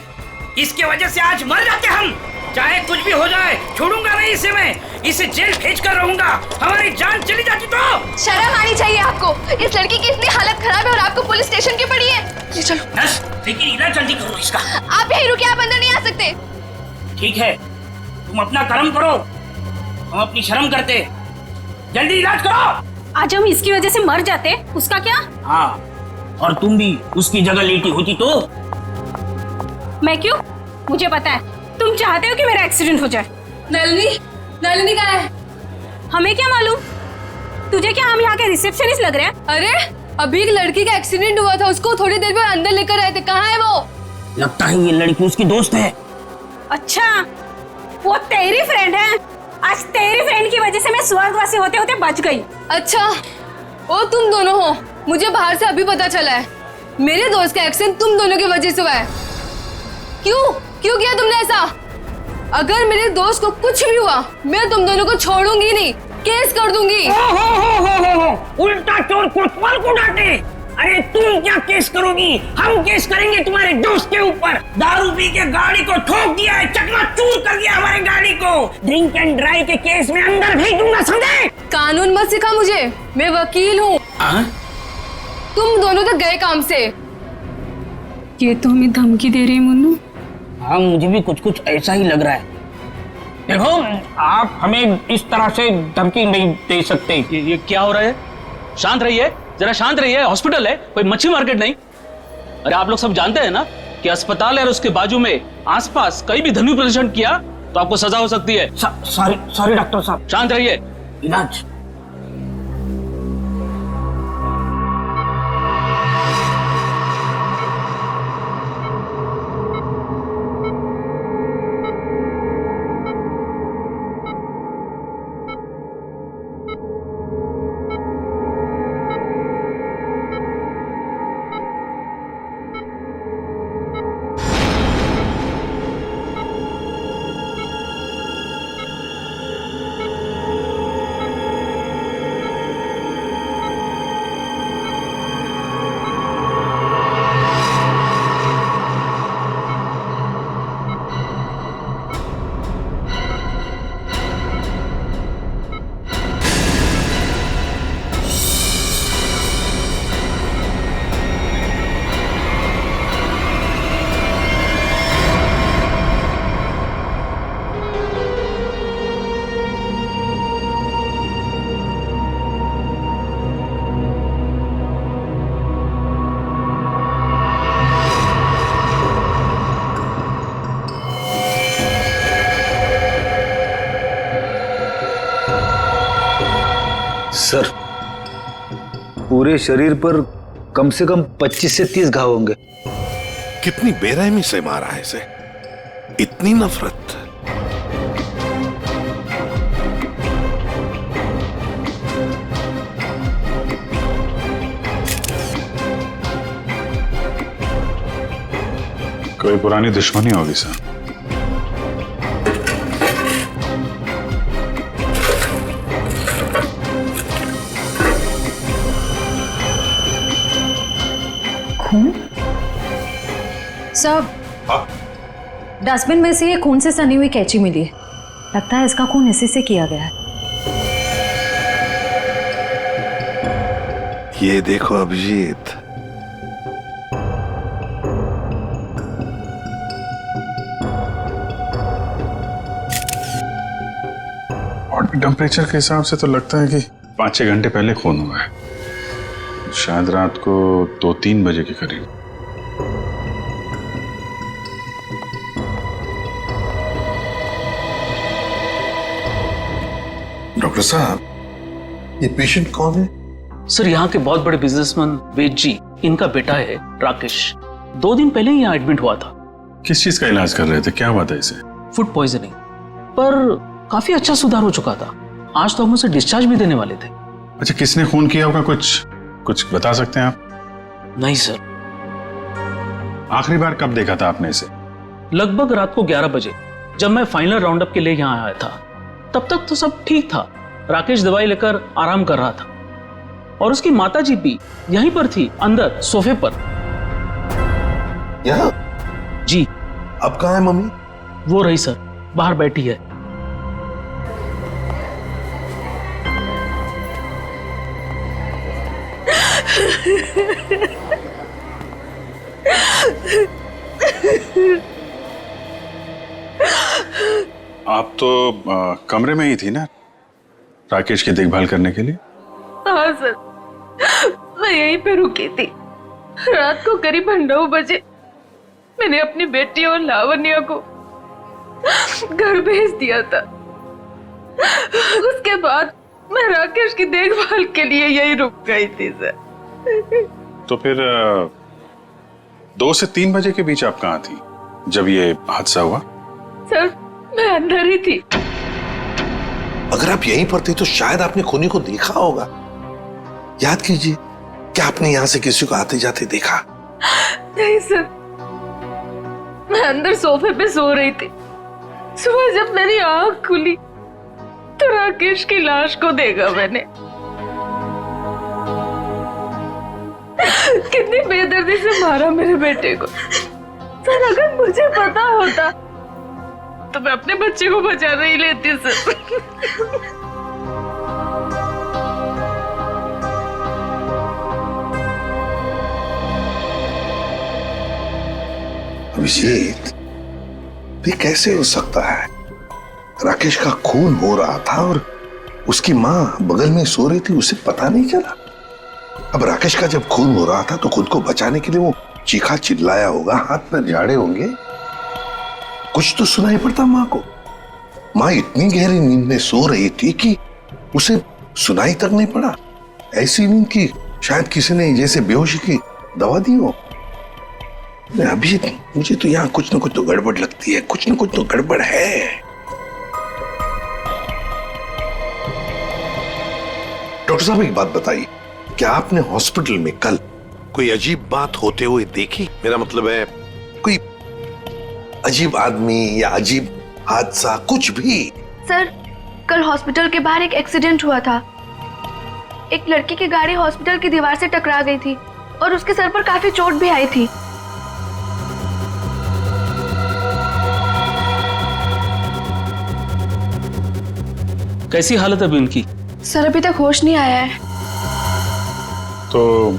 इसके वजह से आज मर जाते हम। चाहे कुछ भी हो जाए, छोड़ूंगा नहीं इसे मैं। इसे जेल भेज कर रहूंगा। हमारी जान चली जाती तो। शर्म आनी चाहिए आपको। इस लड़की की इतनी हालत खराब है और आपको पुलिस स्टेशन की पड़ी है। ये चलो। नर्स लेकिन इलाज जल्दी करो इसका। आप यहीं रुकिए, आप अंदर नहीं आ सकते। ठीक है, तुम अपना कर्म करो, हम अपनी शर्म करते। जल्दी इलाज करो। आज हम इसकी वजह से मर जाते, उसका क्या? हाँ, और तुम भी उसकी जगह लेटी होती तो। मैं क्यों? मुझे पता है तुम चाहते हो कि मेरा एक्सीडेंट हो जाए। नलिनी कहाँ है? हमें क्या मालूम? तुझे क्या हम यहाँ के रिसेप्शनिस्ट लग रहे हैं? अरे अभी एक लड़की का एक्सीडेंट हुआ था, उसको थोड़ी देर में अंदर लेकर आए थे। कहाँ है वो? लगता है ये लड़की उसकी दोस्त है। अच्छा, वो तेरी फ्रेंड है। आज तेरी फ्रेंड की वजह से मैं स्वर्गवासी होते होते बच गई। अच्छा, वो तुम दोनों हो। मुझे बाहर से अभी पता चला है। मेरे दोस्त का एक्सीडेंट तुम दोनों की वजह से हुआ है। क्यों किया तुमने ऐसा? अगर मेरे दोस्त को कुछ भी हुआ, मैं तुम दोनों को छोड़ूंगी नहीं, केस कर दूंगी। उल्टा चोर कोतवाल को डांटे। अरे तुम क्या केस करोगी? हम केस करेंगे तुम्हारे दोस्त के ऊपर। दारू पी के गाड़ी को ठोक दिया है, चकनाचूर कर दिया हमारी गाड़ी को। ड्रिंक एंड ड्राइव के केस में अंदर भेज दूंगा, समझे? कानून मत सिखा मुझे, मैं वकील हूँ। तुम दोनों तो गए काम से। ये तो हमें धमकी दे रही है मुन्नू। हाँ, मुझे भी कुछ ऐसा ही लग रहा है। देखो, आप हमें इस तरह से धमकी नहीं दे सकते। ये क्या हो रहा है? शांत रहिए, जरा शांत रहिए। हॉस्पिटल है, कोई मच्छी मार्केट नहीं। अरे आप लोग सब जानते हैं ना कि अस्पताल है और उसके बाजू में आसपास कहीं भी ध्वनि प्रदर्शन किया तो आपको सजा हो सकती है। सॉरी डॉक्टर साहब। शांत रहिए। इलाज। सर, पूरे शरीर पर कम से कम 25 से 30 घाव होंगे। कितनी बेरहमी से मारा है इसे, इतनी नफरत। कोई पुरानी दुश्मनी होगी सर। सब डस्टबिन में से ये खून से सनी हुई कैंची मिली है। लगता है इसका खून इसी से किया गया है। ये देखो अभिजीत, बॉडी टेम्परेचर के हिसाब से तो लगता है कि 5-6 घंटे पहले खून हुआ है। शायद रात को 2-3 बजे के करीब। डॉक्टर साहब, ये पेशेंट कौन है? सर यहाँ के बहुत बड़े बिजनेसमैन वेद जी, इनका बेटा है राकेश। 2 दिन पहले ही यहाँ एडमिट हुआ था। किस चीज का इलाज कर रहे थे? क्या हुआ था इसे? फूड पॉइजनिंग, पर काफी अच्छा सुधार हो चुका था। आज तो हम उसे डिस्चार्ज भी देने वाले थे। अच्छा, किसने खून किया होगा? कुछ बता सकते हैं आप? नहीं सर। आखिरी बार कब देखा था आपने इसे? लगभग रात को 11 बजे, जब मैं फाइनल राउंड अप के लिए यहाँ आया था। तब तक तो सब ठीक था। राकेश दवाई लेकर आराम कर रहा था और उसकी माताजी भी यहीं पर थी, अंदर सोफे पर। यहाँ? जी। अब कहाँ है मम्मी? वो रही सर, बाहर बैठी है। आप तो कमरे में ही थी ना राकेश की देखभाल करने के लिए? हाँ सर, मैं यहीं पे रुकी थी। रात को करीब 9 बजे मैंने अपनी बेटी और लावण्या को घर भेज दिया था। उसके बाद मैं राकेश की देखभाल के लिए यहीं रुक गई थी सर। तो फिर 2 से 3 बजे के बीच आप कहाँ थी जब ये हादसा हुआ? सर, मैं अंदर ही थी। अगर आप यहीं पर थे तो शायद आपने खूनी को देखा होगा। याद कीजिए, क्या आपने यहां से किसी को आते जाते देखा? नहीं सर, मैं अंदर सोफे पे सो रही थी। सुबह जब मेरी आंख खुली तो राकेश की लाश को देखा मैंने। कितनी बेदर्दी से मारा मेरे बेटे को। सर, अगर मुझे पता होता तो मैं अपने बच्चे को बचा नहीं लेती सर। अभिजीत, ये कैसे हो सकता है? राकेश का खून हो रहा था और उसकी माँ बगल में सो रही थी, उसे पता नहीं चला। अब राकेश का जब खून हो रहा था तो खुद को बचाने के लिए वो चीखा चिल्लाया होगा, हाथ पैर झाड़े होंगे, कुछ तो सुनाई पड़ता माँ को। माँ इतनी गहरी नींद में सो रही थी कि उसे सुनाई तक नहीं पड़ा। ऐसी नींद की शायद किसी ने जैसे बेहोशी की दवा दी हो। अभी मुझे तो यहाँ कुछ न कुछ तो गड़बड़ लगती है, कुछ न कुछ तो गड़बड़ है। डॉक्टर साहब, एक बात बताइए, क्या आपने हॉस्पिटल में कल कोई अजीब बात होते हुए देखी? मेरा मतलब है कोई अजीब आदमी या अजीब हादसा, कुछ भी? सर, कल हॉस्पिटल के बाहर एक एक्सीडेंट हुआ था। एक लड़की की गाड़ी हॉस्पिटल की दीवार से टकरा गई थी और उसके सर पर काफी चोट भी आई थी। कैसी हालत है अभी उनकी? सर, अभी तक होश नहीं आया है। तो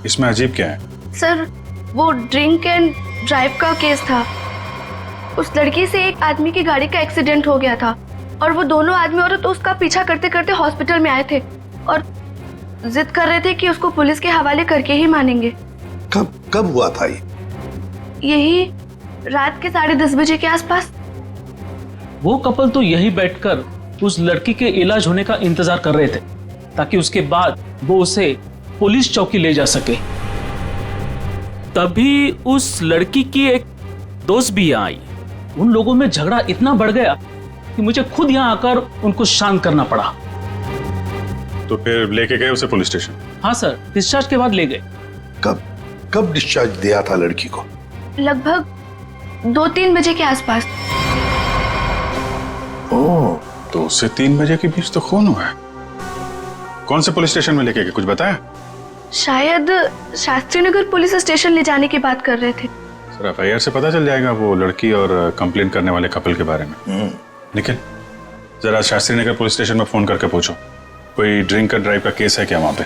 इसमें अजीब क्या है? सर, वो ड्रिंक एंड ड्राइव का केस था। उस लड़की से एक आदमी की गाड़ी का एक्सीडेंट हो गया था और वो दोनों आदमी औरत उसका पीछा करते करते हॉस्पिटल में आए थे और जिद कर रहे थे कि उसको पुलिस के हवाले करके ही मानेंगे। कब हुआ था ये? यही रात के 10:30 बजे के आसपास। वो कपल तो यही बैठकर उस लड़की के इलाज होने का इंतजार कर रहे थे ताकि उसके बाद वो उसे पुलिस चौकी ले जा सके। तभी उस लड़की की एक दोस्त भी आई। उन लोगों में झगड़ा इतना बढ़ गया कि मुझे खुद यहाँ आकर उनको शांत करना पड़ा। तो फिर लेके गए उसे पुलिस स्टेशन? हाँ सर, डिस्चार्ज के बाद ले गए। कब डिस्चार्ज दिया था लड़की को? लगभग 2-3 बजे के आसपास। ओह, 2 से 3 बजे के बीच तो खून हुआ है। कौन से पुलिस स्टेशन में लेके गए, कुछ बताया? शायद शास्त्री नगर पुलिस स्टेशन ले जाने की बात कर रहे थे। सर, एफआईआर से पता चल जाएगा वो लड़की और कंप्लेन करने वाले कपल के बारे में। निखिल, जरा शास्त्री नगर पुलिस स्टेशन में फोन करके पूछो कोई ड्रिंक एंड ड्राइव का केस है क्या वहां पे।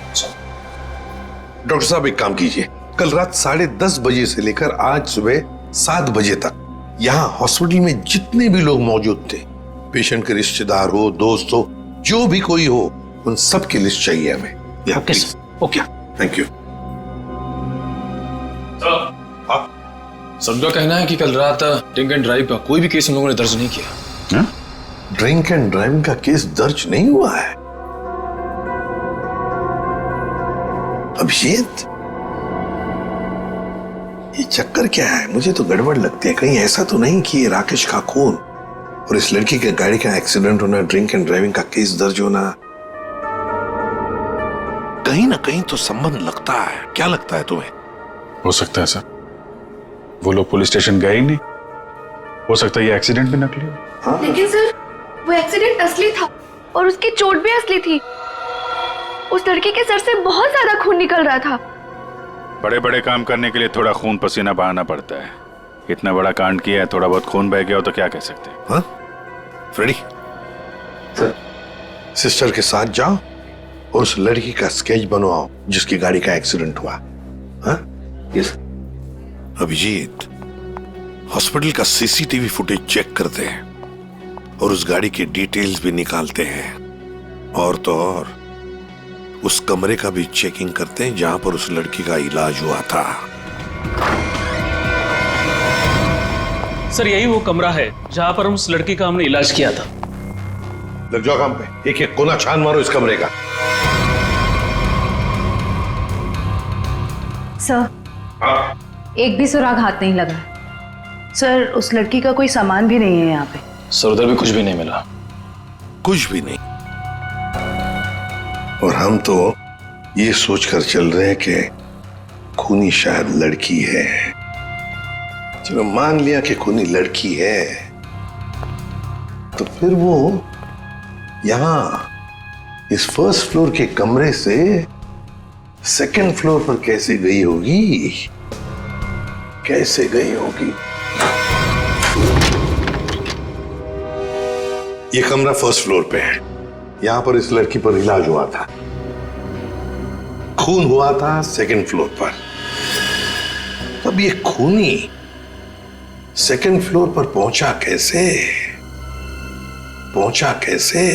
डॉक्टर साहब, एक काम कीजिए, कल रात 10:30 बजे से लेकर आज सुबह 7 बजे तक यहाँ हॉस्पिटल में जितने भी लोग मौजूद थे, पेशेंट के रिश्तेदार हो, दोस्त हो, जो भी कोई हो, उन सब की लिस्ट चाहिए हमें। Okay okay, thank you. सबका कहना है कि कल रात ड्रिंक एंड ड्राइव का कोई भी केस हम लोगों ने दर्ज नहीं किया। ड्रिंक एंड ड्राइविंग का केस दर्ज नहीं हुआ है। अभिजीत, ये चक्कर क्या है? मुझे तो गड़बड़ लगती है। कहीं ऐसा तो नहीं कि ये राकेश का खून और इस लड़की के गाड़ी का एक्सीडेंट होना, ड्रिंक एंड ड्राइविंग का केस दर्ज होना, कहीं ना कहीं तो संबंध लगता है। क्या लगता है तुम्हें? हो सकता है सर, वो लोग पुलिस स्टेशन गए ही नहीं। हो सकता है ये एक्सीडेंट भी नकली हो। लेकिन सर, वो एक्सीडेंट असली था और उसकी चोट भी असली थी। उस लड़की के सर से बहुत ज्यादा खून निकल रहा था। बड़े बड़े काम करने के लिए थोड़ा खून पसीना बहाना पड़ता है। इतना बड़ा कांड किया है, थोड़ा बहुत खून बह गया हो तो क्या कह सकते हैं। हाँ? फ्रेडी, सिस्टर के साथ जाओ और उस लड़की का स्केच बनवाओ जिसकी गाड़ी का एक्सीडेंट हुआ। हाँ? यस। अभिजीत, हॉस्पिटल का सीसीटीवी फुटेज चेक करते हैं और उस गाड़ी की डिटेल्स भी निकालते हैं। और तो और उस कमरे का भी चेकिंग करते हैं जहां पर उस लड़की का इलाज हुआ था। सर, यही वो कमरा है जहां पर उस लड़की का हमने इलाज किया था। लग जाओ काम पे। एक एक कोना छान मारो इस कमरे का। सर, एक भी सुराग हाथ नहीं लगा। सर, उस लड़की का कोई सामान भी नहीं है यहाँ पे। सर, उधर भी कुछ भी नहीं मिला। कुछ भी नहीं। और हम तो ये सोचकर चल रहे हैं कि खूनी शायद लड़की है। चलो मान लिया कि खूनी लड़की है, तो फिर वो यहां इस फर्स्ट फ्लोर के कमरे से सेकंड फ्लोर पर कैसे गई होगी? कैसे गई होगी? ये कमरा फर्स्ट फ्लोर पे है। यहां पर इस लड़की पर इलाज हुआ था। खून हुआ था सेकंड फ्लोर पर। तब ये खूनी सेकंड फ्लोर पर पहुंचा कैसे? पहुंचा कैसे?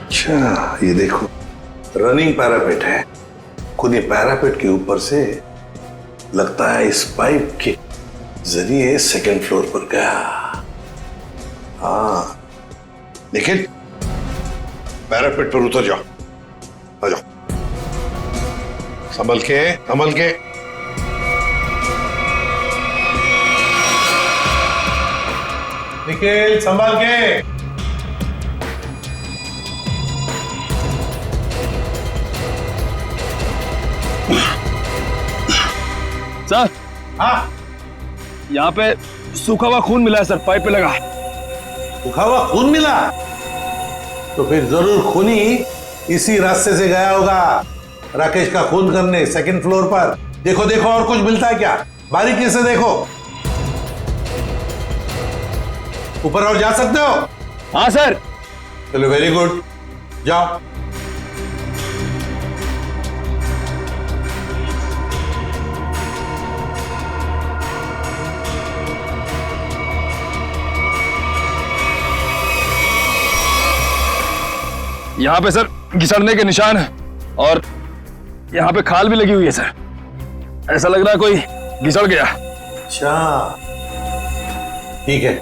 अच्छा, ये देखो, रनिंग पैरापेट है। खुद ये पैरापेट के ऊपर से लगता है इस पाइप के जरिए सेकंड फ्लोर पर गया। हाँ, लेकिन पैरापेट पर उतर जाओ। आ जाओ, संभल के, संभल के। निखिल, संभल के। सर, हाँ, यहाँ पे सूखा हुआ खून मिला है सर, पाइप पे लगा। सूखा हुआ खून मिला? तो फिर जरूर खूनी इसी रास्ते से गया होगा राकेश का खून करने सेकंड फ्लोर पर। देखो देखो, और कुछ मिलता है क्या? बारीकी से देखो। ऊपर और जा सकते हो? हाँ सर। चलो, वेरी गुड, जाओ। यहाँ पे सर घिसड़ने के निशान है और यहाँ पे खाल भी लगी हुई है सर। ऐसा लग रहा है कोई घिसड़ गया। अच्छा, ठीक है।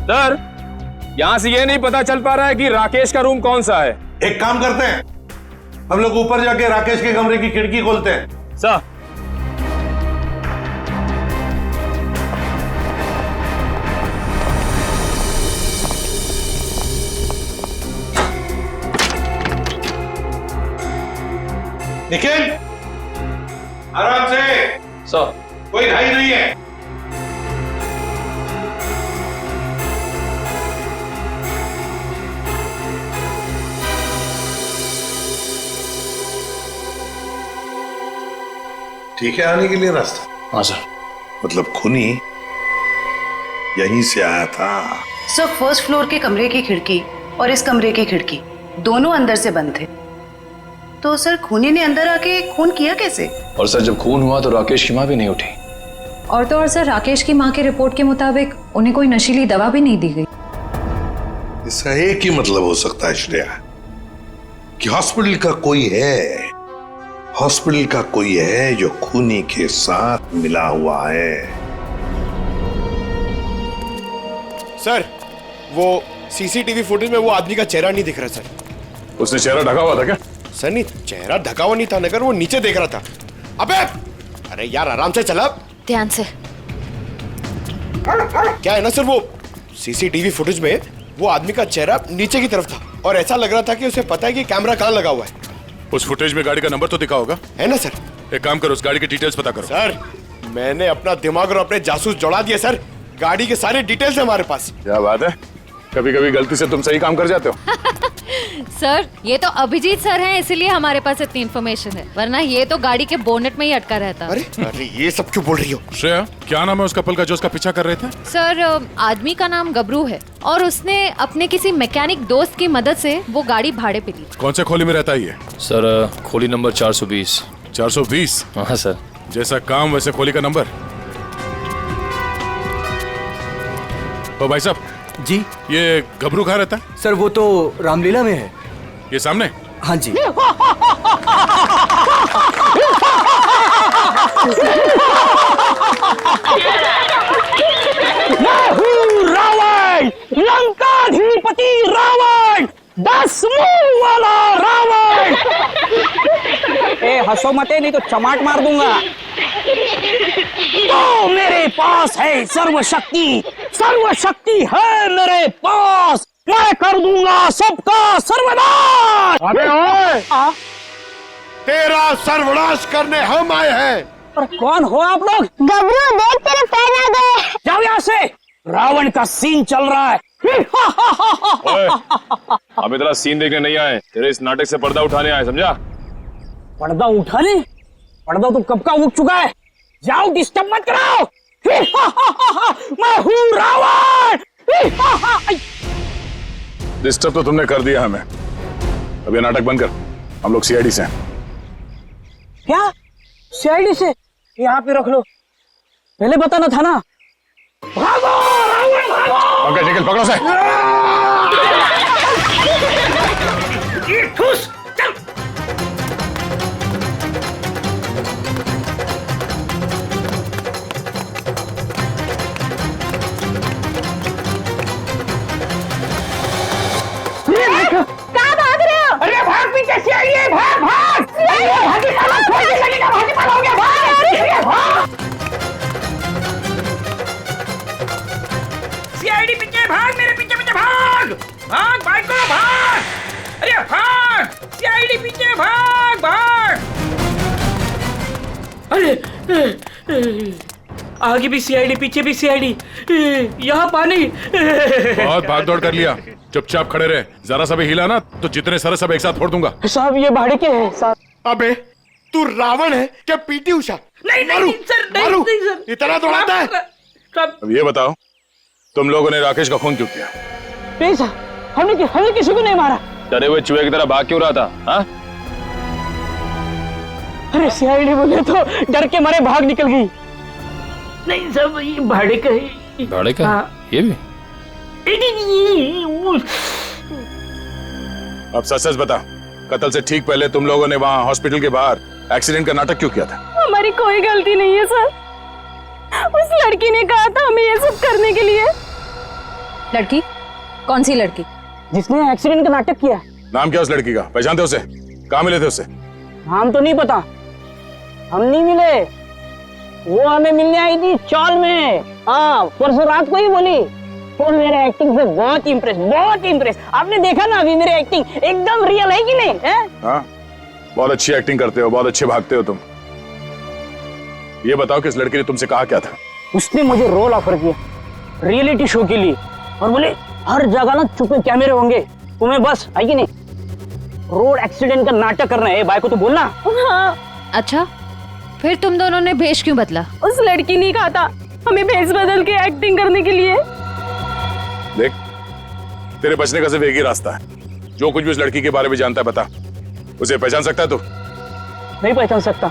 सर, यहाँ से ये नहीं पता चल पा रहा है कि राकेश का रूम कौन सा है। एक काम करते हैं, हम लोग ऊपर जाके राकेश के कमरे की खिड़की खोलते हैं। सर, निखिल, आराम से। सर, कोई घाई नहीं है। ठीक है आने के लिए रास्ता? हाँ सर। मतलब खूनी यहीं से आया था? सर, फर्स्ट फ्लोर के कमरे की खिड़की और इस कमरे की खिड़की दोनों अंदर से बंद थे। तो सर, खूनी ने अंदर आके खून किया कैसे? और सर, जब खून हुआ तो राकेश की माँ भी नहीं उठी। और तो और सर, राकेश की माँ की रिपोर्ट के मुताबिक उन्हें कोई नशीली दवा भी नहीं दी गई। इसका एक ही मतलब हो सकता है श्रेया, कि हॉस्पिटल का कोई है जो खूनी के साथ मिला हुआ है। सर, वो सीसीटीवी फुटेज में वो आदमी का चेहरा नहीं दिख रहा सर। उसने चेहरा ढका हुआ था क्या? सर नहीं, चेहरा ढका हुआ नहीं था, मगर वो नीचे देख रहा था। अबे अरे यार आराम से चला, ध्यान से। क्या है ना सर, वो सीसीटीवी फुटेज में वो आदमी का चेहरा नीचे की तरफ था और ऐसा लग रहा था कि उसे पता है कि कैमरा कहाँ लगा हुआ है। उस फुटेज में गाड़ी का नंबर तो दिखा होगा, है ना सर? एक काम करो, उस गाड़ी की डिटेल्स पता करो। सर मैंने अपना दिमाग और अपने जासूस जोड़ा दिए सर, गाड़ी के सारे डिटेल्स है हमारे पास। क्या बात है, कभी कभी गलती से तुम सही काम कर जाते हो। सर ये तो अभिजीत सर हैं, इसीलिए हमारे पास इतनी इन्फॉर्मेशन है, वरना ये तो गाड़ी के बोनेट में ही अटका रहता। अरे ये सब क्यों बोल रही हो? श्रेया, क्या नाम है उस कपल का जो उसका पीछा कर रहे थे? सर आदमी का नाम गबरू है और उसने अपने किसी मैकेनिक दोस्त की मदद से वो गाड़ी भाड़े पे ली। कौन से खोली में रहता है ये? सर खोली नंबर 420। 420? हाँ सर। जैसा काम वैसे खोली का नंबर। ओ भाई साहब जी, ये गबरू कहाँ रहता है? सर वो तो रामलीला में है। ये सामने? हाँ जी। रावण, लंकाधिपति रावण, 10 मुंह वाला रावण। ए हंसो मते, नहीं तो चमाट मार दूंगा। तो मेरे पास है सर्वशक्ति, सर्वशक्ति है मेरे पास, मैं कर दूंगा सबका सर्वनाश। अबे ओए, तेरा सर्वनाश करने हम आए हैं। पर कौन हो आप लोग? गबरू देख तेरे पैर आ गए। जाओ यहाँ से, रावण का सीन चल रहा है। हम इतना सीन देखने नहीं आए, तेरे इस नाटक से पर्दा उठाने आए, समझा? पर्दा उठाने? पर्दा तो कब का उठ चुका है, जाओ डिस्टर्ब मत कराओ। मैं हूँ रावण। डिस्टर्ब तो तुमने कर दिया हमें, अब ये नाटक बंद कर, हम लोग सीआईडी से हैं। क्या सीआईडी से? यहाँ पे रख लो, पहले बताना था ना। भागो रावण भागो। पंकज निकल, पकड़ो से। ये ठूस, चल। कहाँ भाग रहे हो? अरे भाग, पीछे से आइए, भाग भाग। भागी पाला छोड़ के लगेगा, भागी पाला हो गया, भाग। सीआईडी पीछे भाग, मेरे पीछे पीछे भाग, भाग बाइक को भाग। अरे भाग, सीआईडी पीछे भाग भाग। अरे आगे भी सीआईडी, पीछे भी सीआईडी, यहाँ पानी। बहुत भागदौड़ कर लिया, चुपचाप खड़े रहे, जरा सा भी हिला ना तो जितने सारे सब एक साथ फोड़ दूंगा। साहब ये भाड़े के हैं साहब। अबे तू रावण है क्या पीटी उषा? नहीं नहीं सर, नहीं सर, इतना दौड़ाता है। अब ये बताओ, तुम लोगों ने राकेश का खून क्यों किया? नहीं सर, हमने किसी को नहीं मारा। डरे हुए चूहे की तरह भाग क्यों रहा था? हाँ? अरे सीआईडी बोले तो डर के मारे भाग निकल गई। नहीं सब ये भाड़े का है। भाड़े का? हाँ। ये भी? अब सच सच बता, कत्ल से ठीक पहले तुम लोगों ने वहाँ हॉस्पिटल के बाहर एक्सीडेंट का नाटक क्यों किया था? हमारी कोई गलती नहीं है सर, उस लड़की ने कहा था हमें ये सब करने के लिए। लड़की? कौन सी लड़की? जिसने एक्सीडेंट का नाटक किया। नाम क्या उस लड़की का, पहचानते उसे? कहाँ मिले थे उसे? नाम तो नहीं पता, हम नहीं मिले, वो हमें मिलने आई थी चौल में। हाँ, परसों रात को ही बोली। वो मेरे एक्टिंग से बहुत इम्प्रेस। आपने देखा ना अभी मेरी एक्टिंग एकदम रियल है कि नहीं है? हाँ, बहुत अच्छी एक्टिंग करते हो, बहुत अच्छे भागते हो तुम। ये बताओ कि इस लड़की ने तुमसे कहा क्या था? उसने मुझे रोल ऑफर किया रियलिटी शो के लिए और बोले हर जगह ना छुपे कैमरे होंगे, तुम्हें बस है कि नहीं रोड एक्सीडेंट का नाटक करना है। भाई को तो बोलना। हाँ। अच्छा, फिर तुम दोनों ने भेष क्यों बदला? उस लड़की ने कहा था हमें भेष बदल के एक्टिंग करने के लिए। देख, तेरे बचने का सिर्फ एक ही रास्ता है, जो कुछ भी उस लड़की के बारे में जानता है बता। उसे पहचान सकता है तू? नहीं पहचान सकता।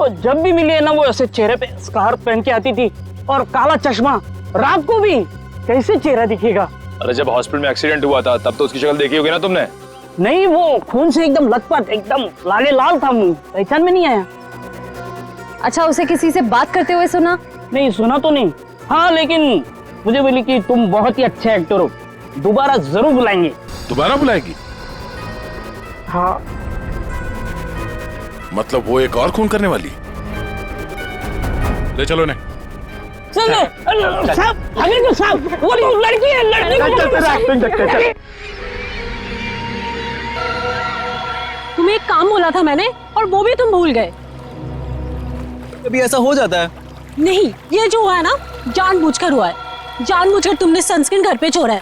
और जब भी मिली है ना, वो ऐसे चेहरे पे स्कार्फ पहन के आती थी और काला चश्मा। रात को भी कैसे चेहरा दिखेगा? अरे जब हॉस्पिटल में एक्सीडेंट हुआ था तब तो उसकी शक्ल देखी होगी ना तुमने? नहीं, वो खून से एकदम लथपथ, एकदम लाले लाल था मुंह, पहचान में नहीं आया। अच्छा, उसे किसी से बात करते हुए सुना? नहीं, सुना तो नहीं। हाँ, लेकिन मुझे बोली कि तुम बहुत ही अच्छे एक्टर हो, दोबारा जरूर बुलाएंगे। दोबारा बुलाएगी? हाँ। मतलब वो एक और खून करने वाली? ले चलो इन्हें। साहब, अरे तो साहब, वो लड़की है, लड़की। तुम्हें एक काम बोला था मैंने और वो भी तुम भूल गए। कभी ऐसा हो जाता है। नहीं, ये जो हुआ है ना, जानबूझकर हुआ है। जानबूझकर तुमने सनस्क्रीन घर पे छोड़ा है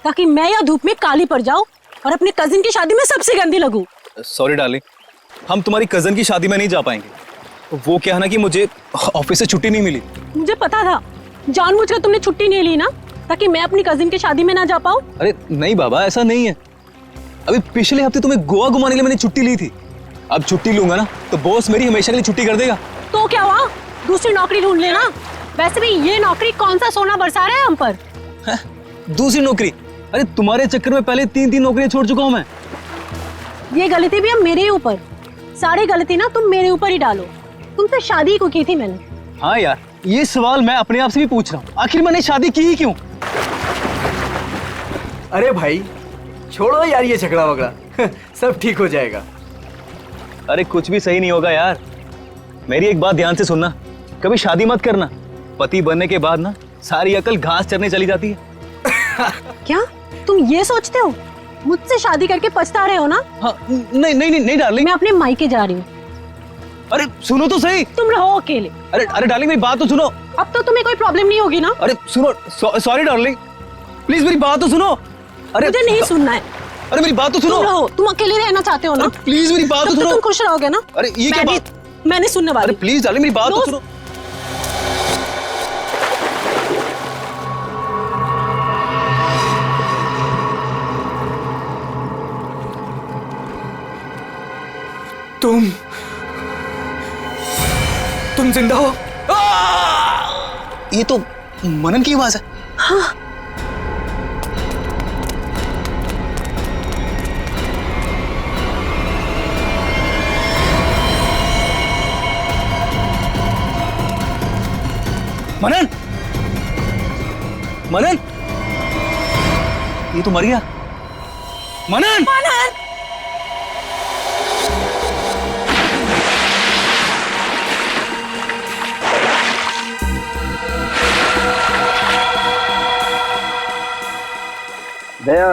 ताकि मैं या धूप में काली पड़ जाऊं और अपने कजिन की शादी में सबसे गंदी लगूं। सॉरी डार्लिंग, हम तुम्हारी कजन की शादी में नहीं जा पाएंगे। वो क्या है ना कि मुझे ऑफिस से छुट्टी नहीं मिली। मुझे पता था, जानबूझकर तुमने छुट्टी नहीं ली ना ताकि मैं अपनी कजिन की शादी में ना जा पाऊं। अरे नहीं बाबा, ऐसा नहीं है। अभी पिछले हफ्ते तुम्हें गोवा घुमाने के लिए मैंने छुट्टी ली थी। अब छुट्टी लूंगा ना तो बॉस मेरी हमेशा के लिए छुट्टी कर देगा। तो क्या हुआ, दूसरी नौकरी ढूंढ लेना। वैसे भी ये नौकरी कौन सा सोना बरसा रहा है हम पर। दूसरी नौकरी? अरे तुम्हारे चक्कर में पहले 3 नौकरियां छोड़ चुका हूं मैं। ये गलती भी अब मेरे ही ऊपर। सारी गलती ना तुम मेरे ऊपर ही डालो। तुमसे शादी को की थी मैंने। हाँ यार, ये सवाल मैं अपने आप से भी पूछ रहा हूँ, आखिर मैंने शादी की ही क्यों? अरे भाई छोड़ो यार ये झगड़ा वगड़ा, सब ठीक हो जाएगा। अरे कुछ भी सही नहीं होगा यार। मेरी एक बात ध्यान से सुनना, कभी शादी मत करना। पति बनने के बाद ना सारी अकल घास चरने चली जाती है। क्या तुम ये सोचते हो? मुझसे शादी करके पछता रहे हो ना? हाँ, नहीं डार्लिंग, मैं अपने मायके जा रही हूँ। अरे सुनो तो सही। तुम रहो अकेले। अरे डार्लिंग मेरी बात तो सुनो। अब तो तुम्हें कोई प्रॉब्लम नहीं होगी ना? अरे सुनो, सॉरी डार्लिंग, प्लीज मेरी बात तो सुनो। अरे मुझे नहीं सुनना है। अरे मेरी बात तो सुनो। तुम रहो, तुम अकेले रहना चाहते हो ना? प्लीज मेरी बात तो सुनो। तुम खुश रहोगे ना? अरे ये क्या बात? मैंने सुनने वाली। अरे प्लीज डार्लिंग मेरी बात तो सुनो। तुम जिंदा हो? ये तो मनन की आवाज है। हाँ। मनन, मनन, ये तो मर गया। मनन, मनन। दया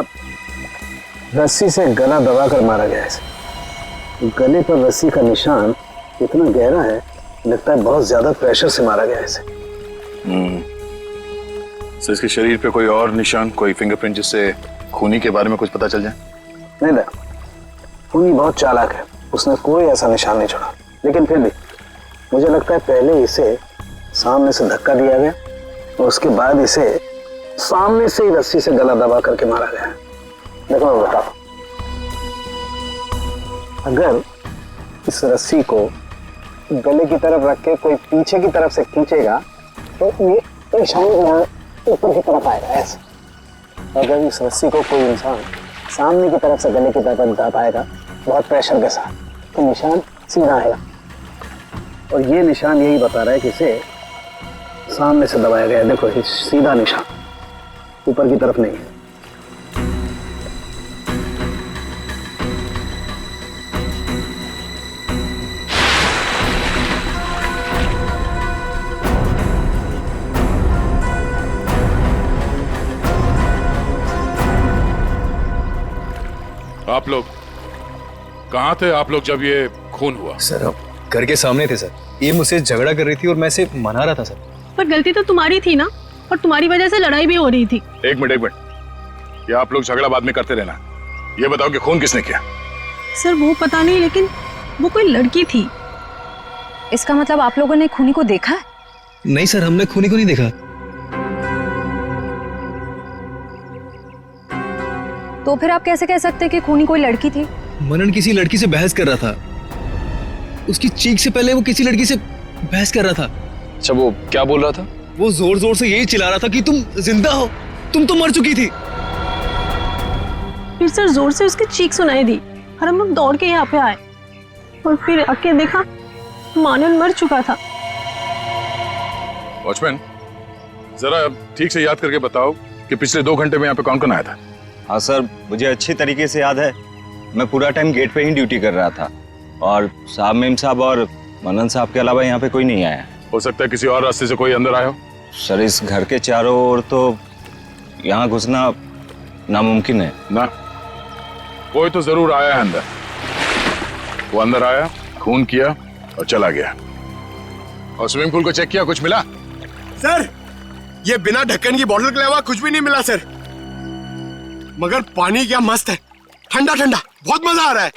रस्सी से गला दबाकर मारा गया है। गले पर रस्सी का निशान इतना गहरा है, लगता है बहुत ज्यादा प्रेशर से मारा गया है इसे। सर इसके शरीर पे कोई और निशान, कोई फिंगरप्रिंट जिससे खूनी के बारे में कुछ पता चल जाए? नहीं दया, खूनी बहुत चालाक है, उसने कोई ऐसा निशान नहीं छोड़ा। लेकिन फिर भी मुझे लगता है पहले इसे सामने से धक्का दिया गया और उसके बाद इसे सामने से ही रस्सी से गला दबा करके मारा गया है। देखो मैं बताओ, अगर इस रस्सी को गले की तरफ रख के कोई पीछे की तरफ से खींचेगा तो ये निशान यहाँ ऊपर की तरफ आएगा ऐसे। अगर इस रस्सी को कोई इंसान सामने की तरफ से गले की तरफ दबाएगा बहुत प्रेशर के साथ, तो निशान सीधा आएगा। और ये निशान यही बता रहा है कि इसे सामने से दबाया गया है। देखो ये सीधा निशान, ऊपर की तरफ नहीं है। आप लोग कहाँ थे? आप लोग जब ये खून हुआ? सर हम घर के सामने थे सर। ये मुझसे झगड़ा कर रही थी और मैं इसे मना रहा था सर। पर गलती तो तुम्हारी थी ना, और तुम्हारी वजह से लड़ाई भी हो रही थी। एक मिनट, ये आप लोग झगड़ा बाद में करते रहना। ये बताओ कि खून किसने किया? सर वो पता नहीं, लेकिन वो कोई लड़की थी। इसका मतलब आप लोगों ने खूनी को देखा है? नहीं सर, हमने खूनी को नहीं देखा। तो फिर आप कैसे कह सकते कि खूनी कोई लड़की थी? मनन किसी लड़की से बहस कर रहा था। उसकी चीख से पहले वो किसी लड़की से बहस कर रहा था। अच्छा वो क्या बोल रहा था? वो जोर जोर से यही चिल्ला रहा था कि तुम जिंदा हो, तुम तो मर चुकी थी। फिर सर जोर से उसकी चीख सुनाई दी और हम लोग दौड़ के यहाँ पे आए और फिर आके देखा मानन मर चुका था। वॉचमैन, जरा ठीक से याद करके बताओ कि पिछले 2 घंटे में यहाँ पे कौन कौन आया था? हाँ सर, मुझे अच्छी तरीके से याद है। मैं पूरा टाइम गेट पे ही ड्यूटी कर रहा था और साहब मेम साहब और मनन साहब के अलावा यहाँ पे कोई नहीं आया। हो सकता है किसी और रास्ते से कोई अंदर आया हो। सर, इस घर के चारों ओर तो यहाँ घुसना नामुमकिन है ना। कोई तो जरूर आया है अंदर। वो अंदर आया, खून किया और चला गया। और स्विमिंग पूल को चेक किया, कुछ मिला? सर, ये बिना ढक्कन की बोतल के अलावा कुछ भी नहीं मिला सर। मगर पानी क्या मस्त है, ठंडा ठंडा, बहुत मजा आ रहा है।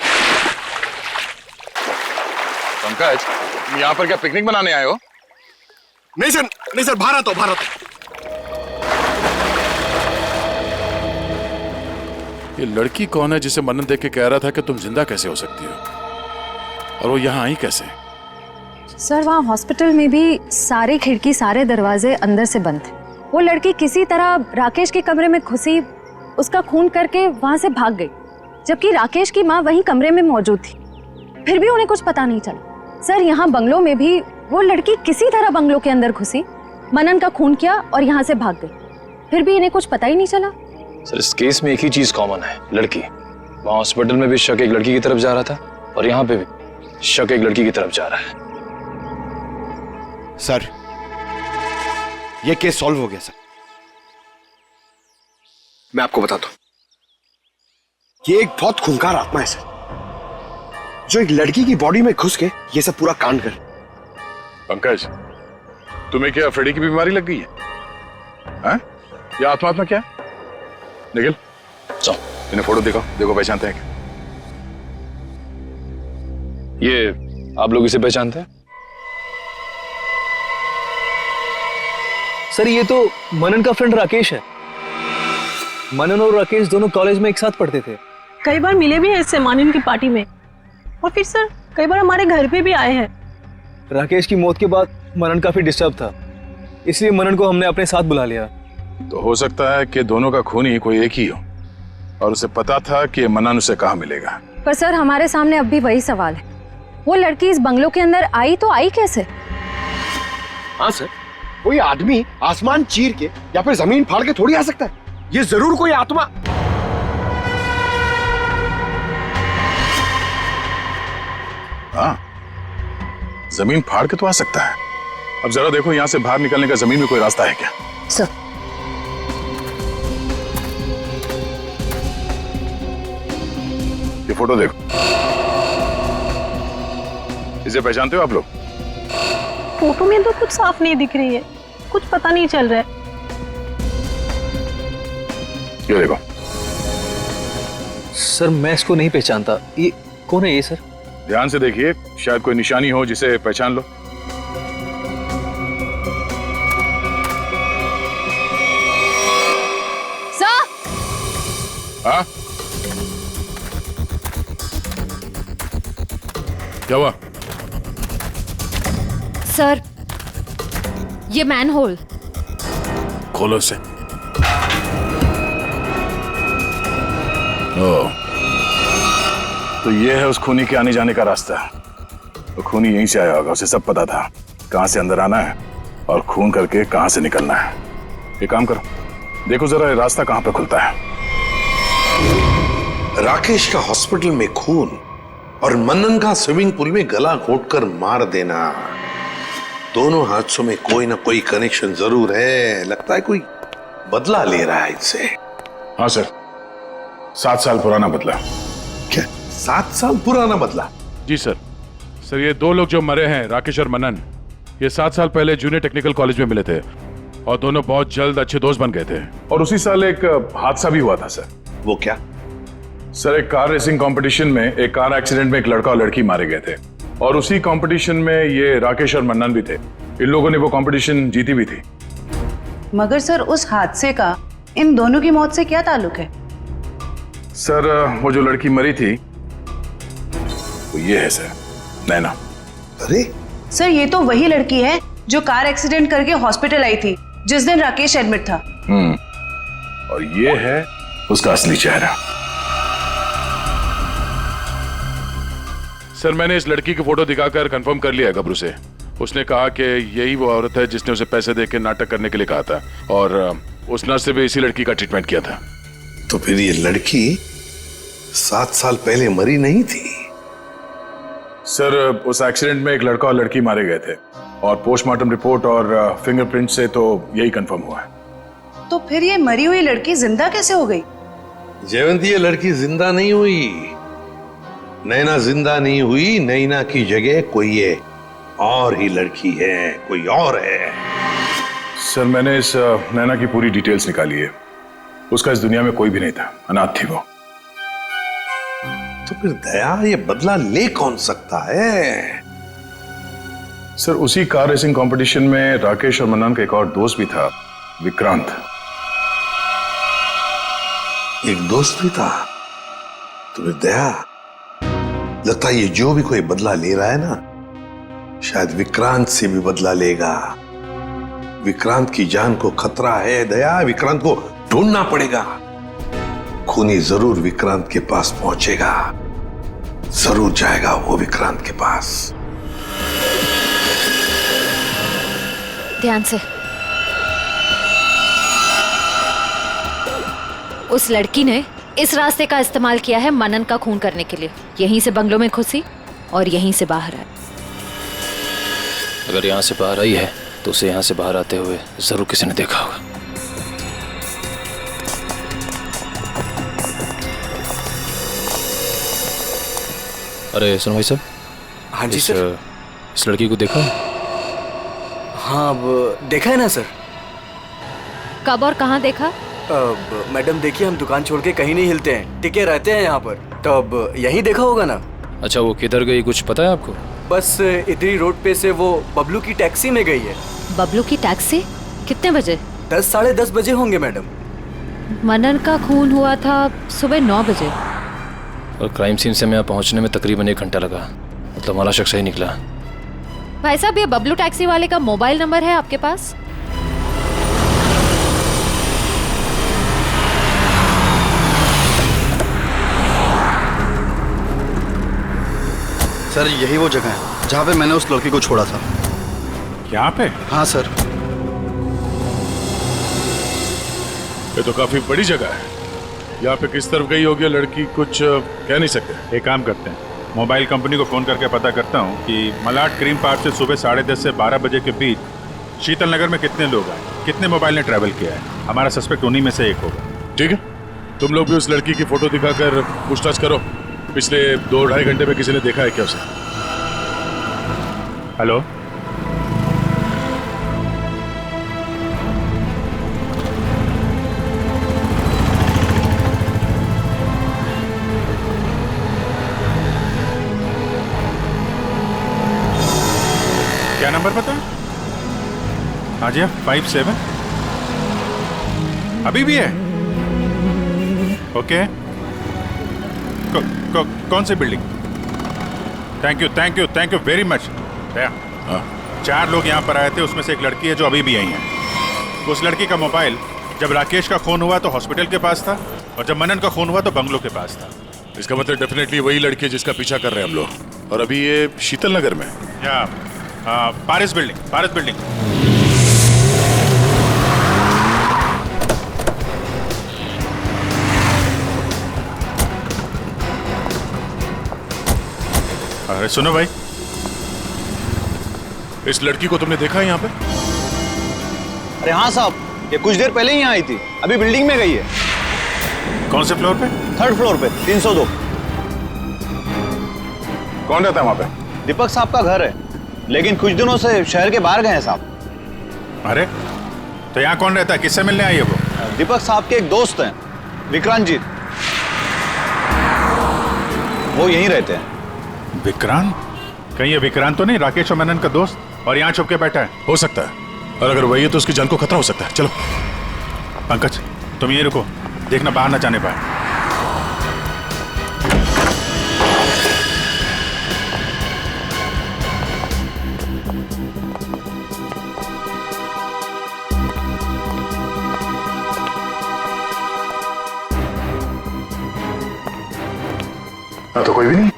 पंकज, तुम यहाँ पर क्या पिकनिक मनाने आए हो? नहीं सर, बाहर आता हूं। ये लड़की कौन है जिसे मनन देख के कह रहा था कि तुम जिंदा कैसे हो सकती हो, और वो यहाँ आई कैसे? सर, वहाँ हॉस्पिटल में भी सारे खिड़की सारे दरवाजे अंदर से बंद थे। वो लड़की किसी तरह राकेश के कमरे में घुसी, उसका खून करके वहाँ से भाग गई, जबकि राकेश की माँ वहीं कमरे में मौजूद थी। फिर भी उन्हें कुछ पता नहीं चला। सर, यहाँ बंगलों में भी वो लड़की किसी तरह बंगलों के अंदर घुसी, मनन का खून किया और यहाँ से भाग गई। फिर भी इन्हें कुछ पता ही नहीं चला। सर, इस केस में एक ही चीज कॉमन है, लड़की। वहाँ हॉस्पिटल में भी शक एक लड़की की तरफ जा रहा था और यहाँ पे भी शक एक लड़की की तरफ जा रहा है। सर, ये केस सॉल्व हो गया सर। मैं आपको बताता हूं, ये एक बहुत खूंखार आत्मा है सर, जो एक लड़की की बॉडी में घुस के ये सब पूरा कांड कर। पंकज, तुम्हें क्या फ्रेडी की बीमारी लग गई है? हैं? ये आत्मा क्या है? निखिल, चलो इन्हें फोटो देखो पहचानते हैं क्या? ये आप लोग इसे पहचानते हैं? सर, ये तो मनन का फ्रेंड राकेश है। मनन और राकेश दोनों कॉलेज में एक साथ पढ़ते थे। कई बार मिले भी हैं इससे मानन की पार्टी में, और फिर सर कई बार हमारे घर पे भी आए हैं। राकेश की मौत के बाद मनन काफी डिस्टर्ब था, इसलिए मनन को हमने अपने साथ बुला लिया। तो हो सकता है कि दोनों का खूनी कोई एक ही हो और उसे पता था कि मनन उसे कहाँ मिलेगा। पर सर, हमारे सामने अब भी वही सवाल है, वो लड़की इस बंगलों के अंदर आई तो आई कैसे? हाँ सर, कोई आदमी आसमान चीर के या फिर जमीन फाड़ के थोड़ी आ सकता है। ये जरूर कोई आत्मा। हाँ, जमीन फाड़ के तो आ सकता है। अब जरा देखो, यहाँ से बाहर निकलने का जमीन में कोई रास्ता है क्या? सर, ये फोटो देखो, इसे पहचानते हो आप लोग? फोटो में तो कुछ साफ नहीं दिख रही है, कुछ पता नहीं चल रहा है। ये देखो। सर, मैं इसको नहीं पहचानता। ये कौन है ये सर? ध्यान से देखिए, शायद कोई निशानी हो जिसे पहचान लो। सर! हाँ? क्या हुआ? सर, ये मैनहोल। खोलो इसे। तो ये है उस खूनी के आने जाने का रास्ता। तो खूनी यहीं से आया होगा, उसे सब पता था कहां से अंदर आना है और खून करके कहां से निकलना है। ये काम करो, देखो जरा ये रास्ता कहां पे खुलता है। राकेश का हॉस्पिटल में खून और मनन का स्विमिंग पूल में गला घोंटकर मार देना, दोनों हादसों में कोई ना कोई कनेक्शन जरूर है। लगता है कोई बदला ले रहा है इनसे। हाँ सर, 7 साल पुराना बदला। क्या 7 साल पुराना बदला? जी सर। सर, ये 2 लोग जो मरे हैं, राकेश और मनन, ये 7 साल पहले जूनियर टेक्निकल कॉलेज में मिले थे और दोनों बहुत जल्द अच्छे दोस्त बन गए थे। और उसी साल एक हादसा भी हुआ था सर। वो क्या? सर, एक कार रेसिंग कंपटीशन में एक कार एक्सीडेंट में एक लड़का और लड़की मारे गए थे और उसी कंपटीशन में ये राकेश और मनन भी थे। इन लोगों ने वो कंपटीशन जीती भी थी। मगर सर, उस हादसे का इन दोनों की मौत से क्या ताल्लुक है? सर, वो जो लड़की मरी थी वो ये है सर, नैना। अरे सर, ये तो वही लड़की है जो कार एक्सीडेंट करके हॉस्पिटल आई थी जिस दिन राकेश एडमिट था। और ये है उसका असली चेहरा। सर मैंने इस लड़की की फोटो दिखाकर कंफर्म कर लिया है गबरू से। उसने कहा कि यही वो औरत है जिसने उसे पैसे देके नाटक करने के लिए कहा था, और उस नर्स से भी इसी लड़की का ट्रीटमेंट किया था। तो फिर ये लड़की 7 साल पहले मरी नहीं थी? सर उस एक्सीडेंट में एक लड़का और लड़की मारे गए थे, और पोस्टमार्टम रिपोर्ट और फिंगरप्रिंट से तो यही कंफर्म हुआ है। तो फिर ये मरी हुई लड़की जिंदा कैसे हो गई? जयवंती, ये लड़की जिंदा नहीं हुई, नैना जिंदा नहीं हुई। नैना की जगह कोई ये और ही लड़की है, कोई और है। सर मैंने इस नैना की पूरी डिटेल्स निकाली है। उसका इस दुनिया में कोई भी नहीं था, अनाथ थी वो। तो फिर दया ये बदला ले कौन सकता है? सर उसी कार रेसिंग कंपटीशन में राकेश और मनन का एक और दोस्त भी था, विक्रांत। एक दोस्त भी था? तो फिर दया, लगता है ये जो भी कोई बदला ले रहा है ना, शायद विक्रांत से भी बदला लेगा। विक्रांत की जान को खतरा है दया, विक्रांत को ढूंढना पड़ेगा। खूनी जरूर विक्रांत के पास पहुंचेगा, जरूर जाएगा वो विक्रांत के पास। ध्यान से। उस लड़की ने इस रास्ते का इस्तेमाल किया है मनन का खून करने के लिए। यहीं से बंगलों में घुसी और यहीं से बाहर आई। अगर यहाँ से बाहर आई है तो उसे यहाँ से बाहर आते हुए जरूर किसी ने देखा होगा। अरे सुनो भाई साहब। हाँ जी सर। इस लड़की को देखा? हाँ अब देखा है ना सर। कब और कहाँ देखा? मैडम देखिए, हम दुकान छोड़ के कहीं नहीं हिलते हैं, टिके रहते हैं यहाँ पर। तो अब यहीं देखा होगा ना। अच्छा वो किधर गई कुछ पता है आपको? बस इधरी रोड पे से वो बबलू की टैक्सी में गई है। बबलू की टैक्सी? कितने बजे? 10 साढ़े 10 बजे होंगे मैडम। मनन का खून हुआ था सुबह 9 बजे। और क्राइम सीन से मैं यहाँ पहुँचने में तकरीबन 1 घंटा लगा। मतलब हमारा शख्स ही निकला। भाई साहब ये बबलू टैक्सी वाले का मोबाइल नंबर है आपके पास? सर यही वो जगह है जहाँ पे मैंने उस लड़की को छोड़ा था। यहाँ पे? हाँ सर। ये तो काफी बड़ी जगह है। यहाँ पे किस तरफ गई होगी लड़की कुछ कह नहीं सकते। एक काम करते हैं, मोबाइल कंपनी को फोन करके पता करता हूँ कि मलाड क्रीम पार्क से सुबह 10:30 से 12 बजे के बीच शीतल नगर में कितने लोग आए, कितने मोबाइल ने ट्रैवल किया है। हमारा सस्पेक्ट उन्हीं में से एक होगा। ठीक है, तुम लोग भी उस लड़की की फोटो दिखाकर पूछताछ करो। पिछले 2-2.5 घंटे में किसी ने देखा है क्या उसे? हेलो, क्या नंबर पता है? हाँ जी, 57 अभी भी है? ओके। कौन सी building? Thank you very much. 4 लोग यहाँ पर आए थे, उसमें से एक लड़की है जो अभी भी आई है। उस लड़की का मोबाइल जब राकेश का खून हुआ तो हॉस्पिटल के पास था, और जब मनन का खून हुआ तो बंगलो के पास था। इसका मतलब डेफिनेटली वही लड़की है जिसका पीछा कर रहे हैं हम लोग। और अभी ये शीतल नगर में? या पारिस बिल्डिंग। अरे सुनो भाई, इस लड़की को तुमने देखा है यहाँ पे? अरे हाँ साहब, ये कुछ देर पहले ही यहाँ आई थी, अभी बिल्डिंग में गई है। कौन से फ्लोर पे? 3rd फ्लोर पे, 302। कौन रहता है वहाँ पे? दीपक साहब का घर है, लेकिन कुछ दिनों से शहर के बाहर गए हैं साहब। अरे तो यहाँ कौन रहता है, किससे मिलने आई है वो? दीपक साहब के एक दोस्त हैं, विक्रांत जी, वो यहीं रहते हैं। विक्रांत? कहीं ये विक्रांत तो नहीं राकेश और मनन का दोस्त, और यहाँ छुप के बैठा है? हो सकता है, और अगर वही है तो उसकी जान को खतरा हो सकता है। चलो पंकज, तुम ये रुको, देखना बाहर ना जाने पाए। तो कोई भी नहीं।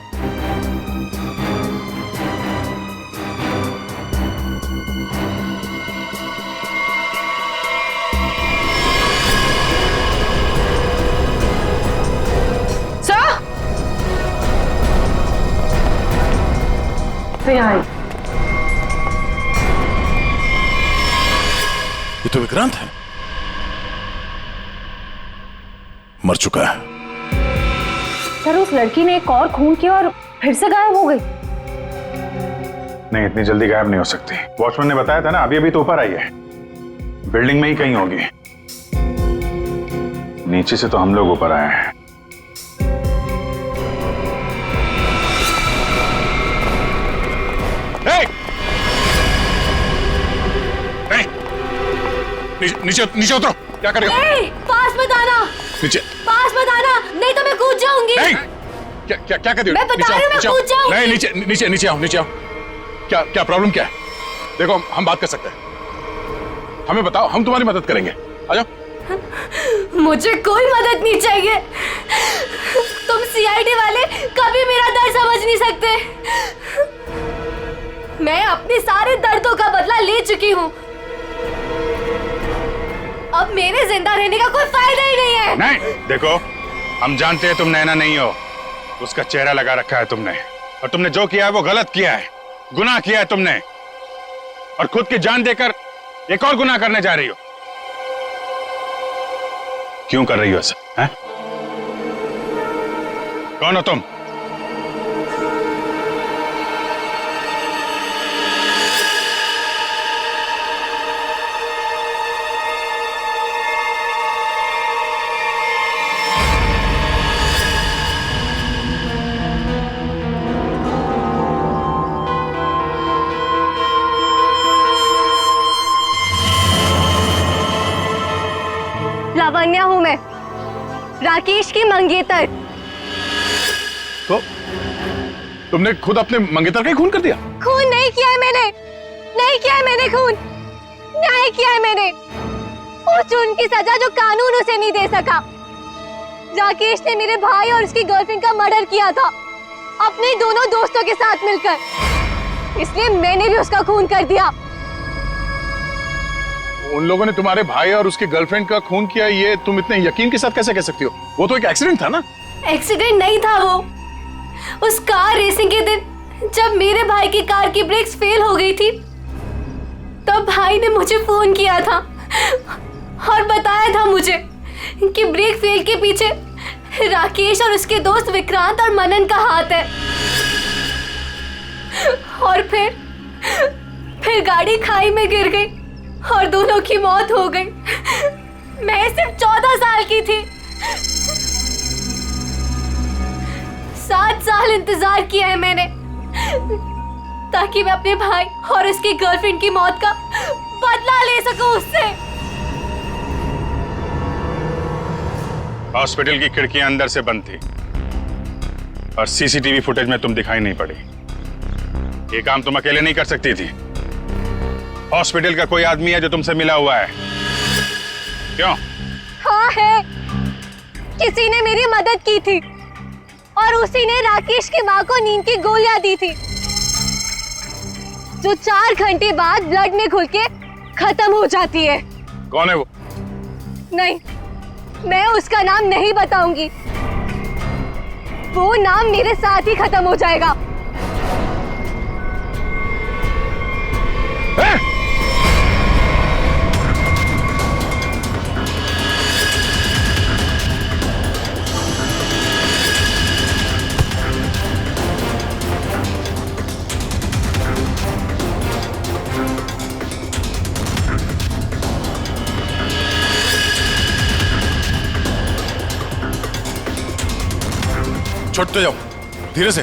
फिर आई। ये तो विक्रांत है, मर चुका है। सर उस लड़की ने एक और खून किया और फिर से गायब हो गई। नहीं, इतनी जल्दी गायब नहीं हो सकती। वॉचमैन ने बताया था ना, अभी अभी तो ऊपर आई है, बिल्डिंग में ही कहीं होगी। नीचे से तो हम लोग ऊपर आए हैं। नीचे उतरो। क्या करेगा? पास मत आना, नीचे पास मत आना, नहीं तो मैं कूद जाऊंगी। नहीं, क्या क्या क्या कहती हो? मैं बता रही हूँ, मैं कूद जाऊंगी। नहीं, नीचे नीचे नीचे आओ, नीचे आओ। क्या क्या प्रॉब्लम क्या है? देखो, हम बात कर सकते हैं, हमें बताओ, हम तुम्हारी मदद करेंगे। आ जाओ। मुझे कोई मदद नहीं चाहिए। तुम सीआईडी वाले कभी मेरा दर्द समझ नहीं सकते। मैं अपने सारे दर्दों का बदला ले चुकी हूँ। अब मेरे जिंदा रहने का कोई फायदा ही नहीं है। नहीं, देखो, हम जानते हैं तुम नैना नहीं हो। उसका चेहरा लगा रखा है तुमने, और तुमने जो किया है वो गलत किया है, गुनाह किया है तुमने, और खुद की जान देकर एक और गुनाह करने जा रही हो। क्यों कर रही हो ऐसा? हैं? कौन हो तुम? लावण्या हूँ मैं, राकेश की मंगेतर। तो तुमने खुद अपने मंगेतर का ही खून कर दिया? खून नहीं किया है मैंने, नहीं किया है मैंने खून, न्याय किया है मैंने। उस जुर्म की सजा जो कानून उसे नहीं दे सका। राकेश ने मेरे भाई और उसकी गर्लफ्रेंड का मर्डर किया था, अपने दोनों दोस्तों के साथ मिलकर, इसलिए मैंने भी उसका खून कर दिया। उन लोगों ने तुम्हारे भाई और उसकी गर्लफ्रेंड का खून किया, ये तुम इतने यकीन के साथ कैसे कह सकती हो? वो तो एक एक्सीडेंट था ना? एक्सीडेंट नहीं था वो। उस कार रेसिंग के दिन जब मेरे भाई की कार की ब्रेक्स फेल हो गई थी, तब भाई ने मुझे फोन किया था और बताया था मुझे कि ब्रेक फेल के पीछे राकेश और उसके दोस्त विक्रांत और मनन का हाथ है। और फिर गाड़ी खाई में गिर गई और दोनों की मौत हो गई। मैं सिर्फ 14 साल की थी। 7 साल इंतजार किया है मैंने, ताकि मैं अपने भाई और उसकी गर्लफ्रेंड की मौत का बदला ले सकूं उससे। हॉस्पिटल की खिड़कियां अंदर से बंद थी और सीसीटीवी फुटेज में तुम दिखाई नहीं पड़ी। ये काम तुम अकेले नहीं कर सकती थी। हॉस्पिटल का कोई आदमी है जो तुमसे मिला हुआ है? क्यों? हाँ है, किसी ने मेरी मदद की थी और उसी ने राकेश की माँ को नींद की गोलियां दी थी, जो 4 घंटे बाद ब्लड में घुल के खत्म हो जाती है। कौन है वो? नहीं, मैं उसका नाम नहीं बताऊंगी। वो नाम मेरे साथ ही खत्म हो जाएगा। छोड़ते जाओ, धीरे से।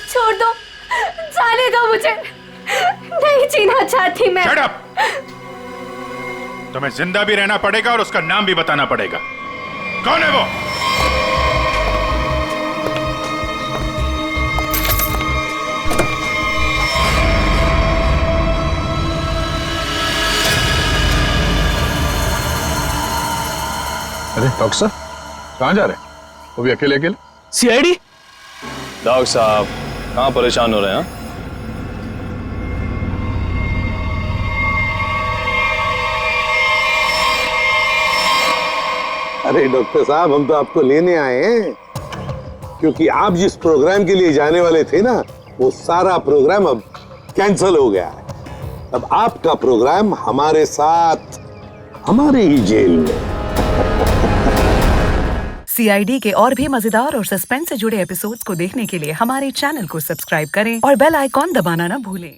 छोड़ दो, जाने दो मुझे, नहीं जीना चाहती मैं। Shut up! तुम्हें जिंदा भी रहना पड़ेगा और उसका नाम भी बताना पड़ेगा। कौन है वो? अरे डॉक्टर साहब, कहाँ जा रहे हैं? वो भी अकेले अकेले? सीआईडी? डॉक्टर साहब कहाँ परेशान हो रहे हैं? अरे डॉक्टर साहब, हम तो आपको लेने आए हैं क्योंकि आप जिस प्रोग्राम के लिए जाने वाले थे ना, वो सारा प्रोग्राम अब कैंसिल हो गया है। अब आपका प्रोग्राम हमारे साथ, हमारे ही जेल में। सीआईडी के और भी मजेदार और सस्पेंस से जुड़े एपिसोड्स को देखने के लिए हमारे चैनल को सब्सक्राइब करें और बेल आइकॉन दबाना ना भूलें।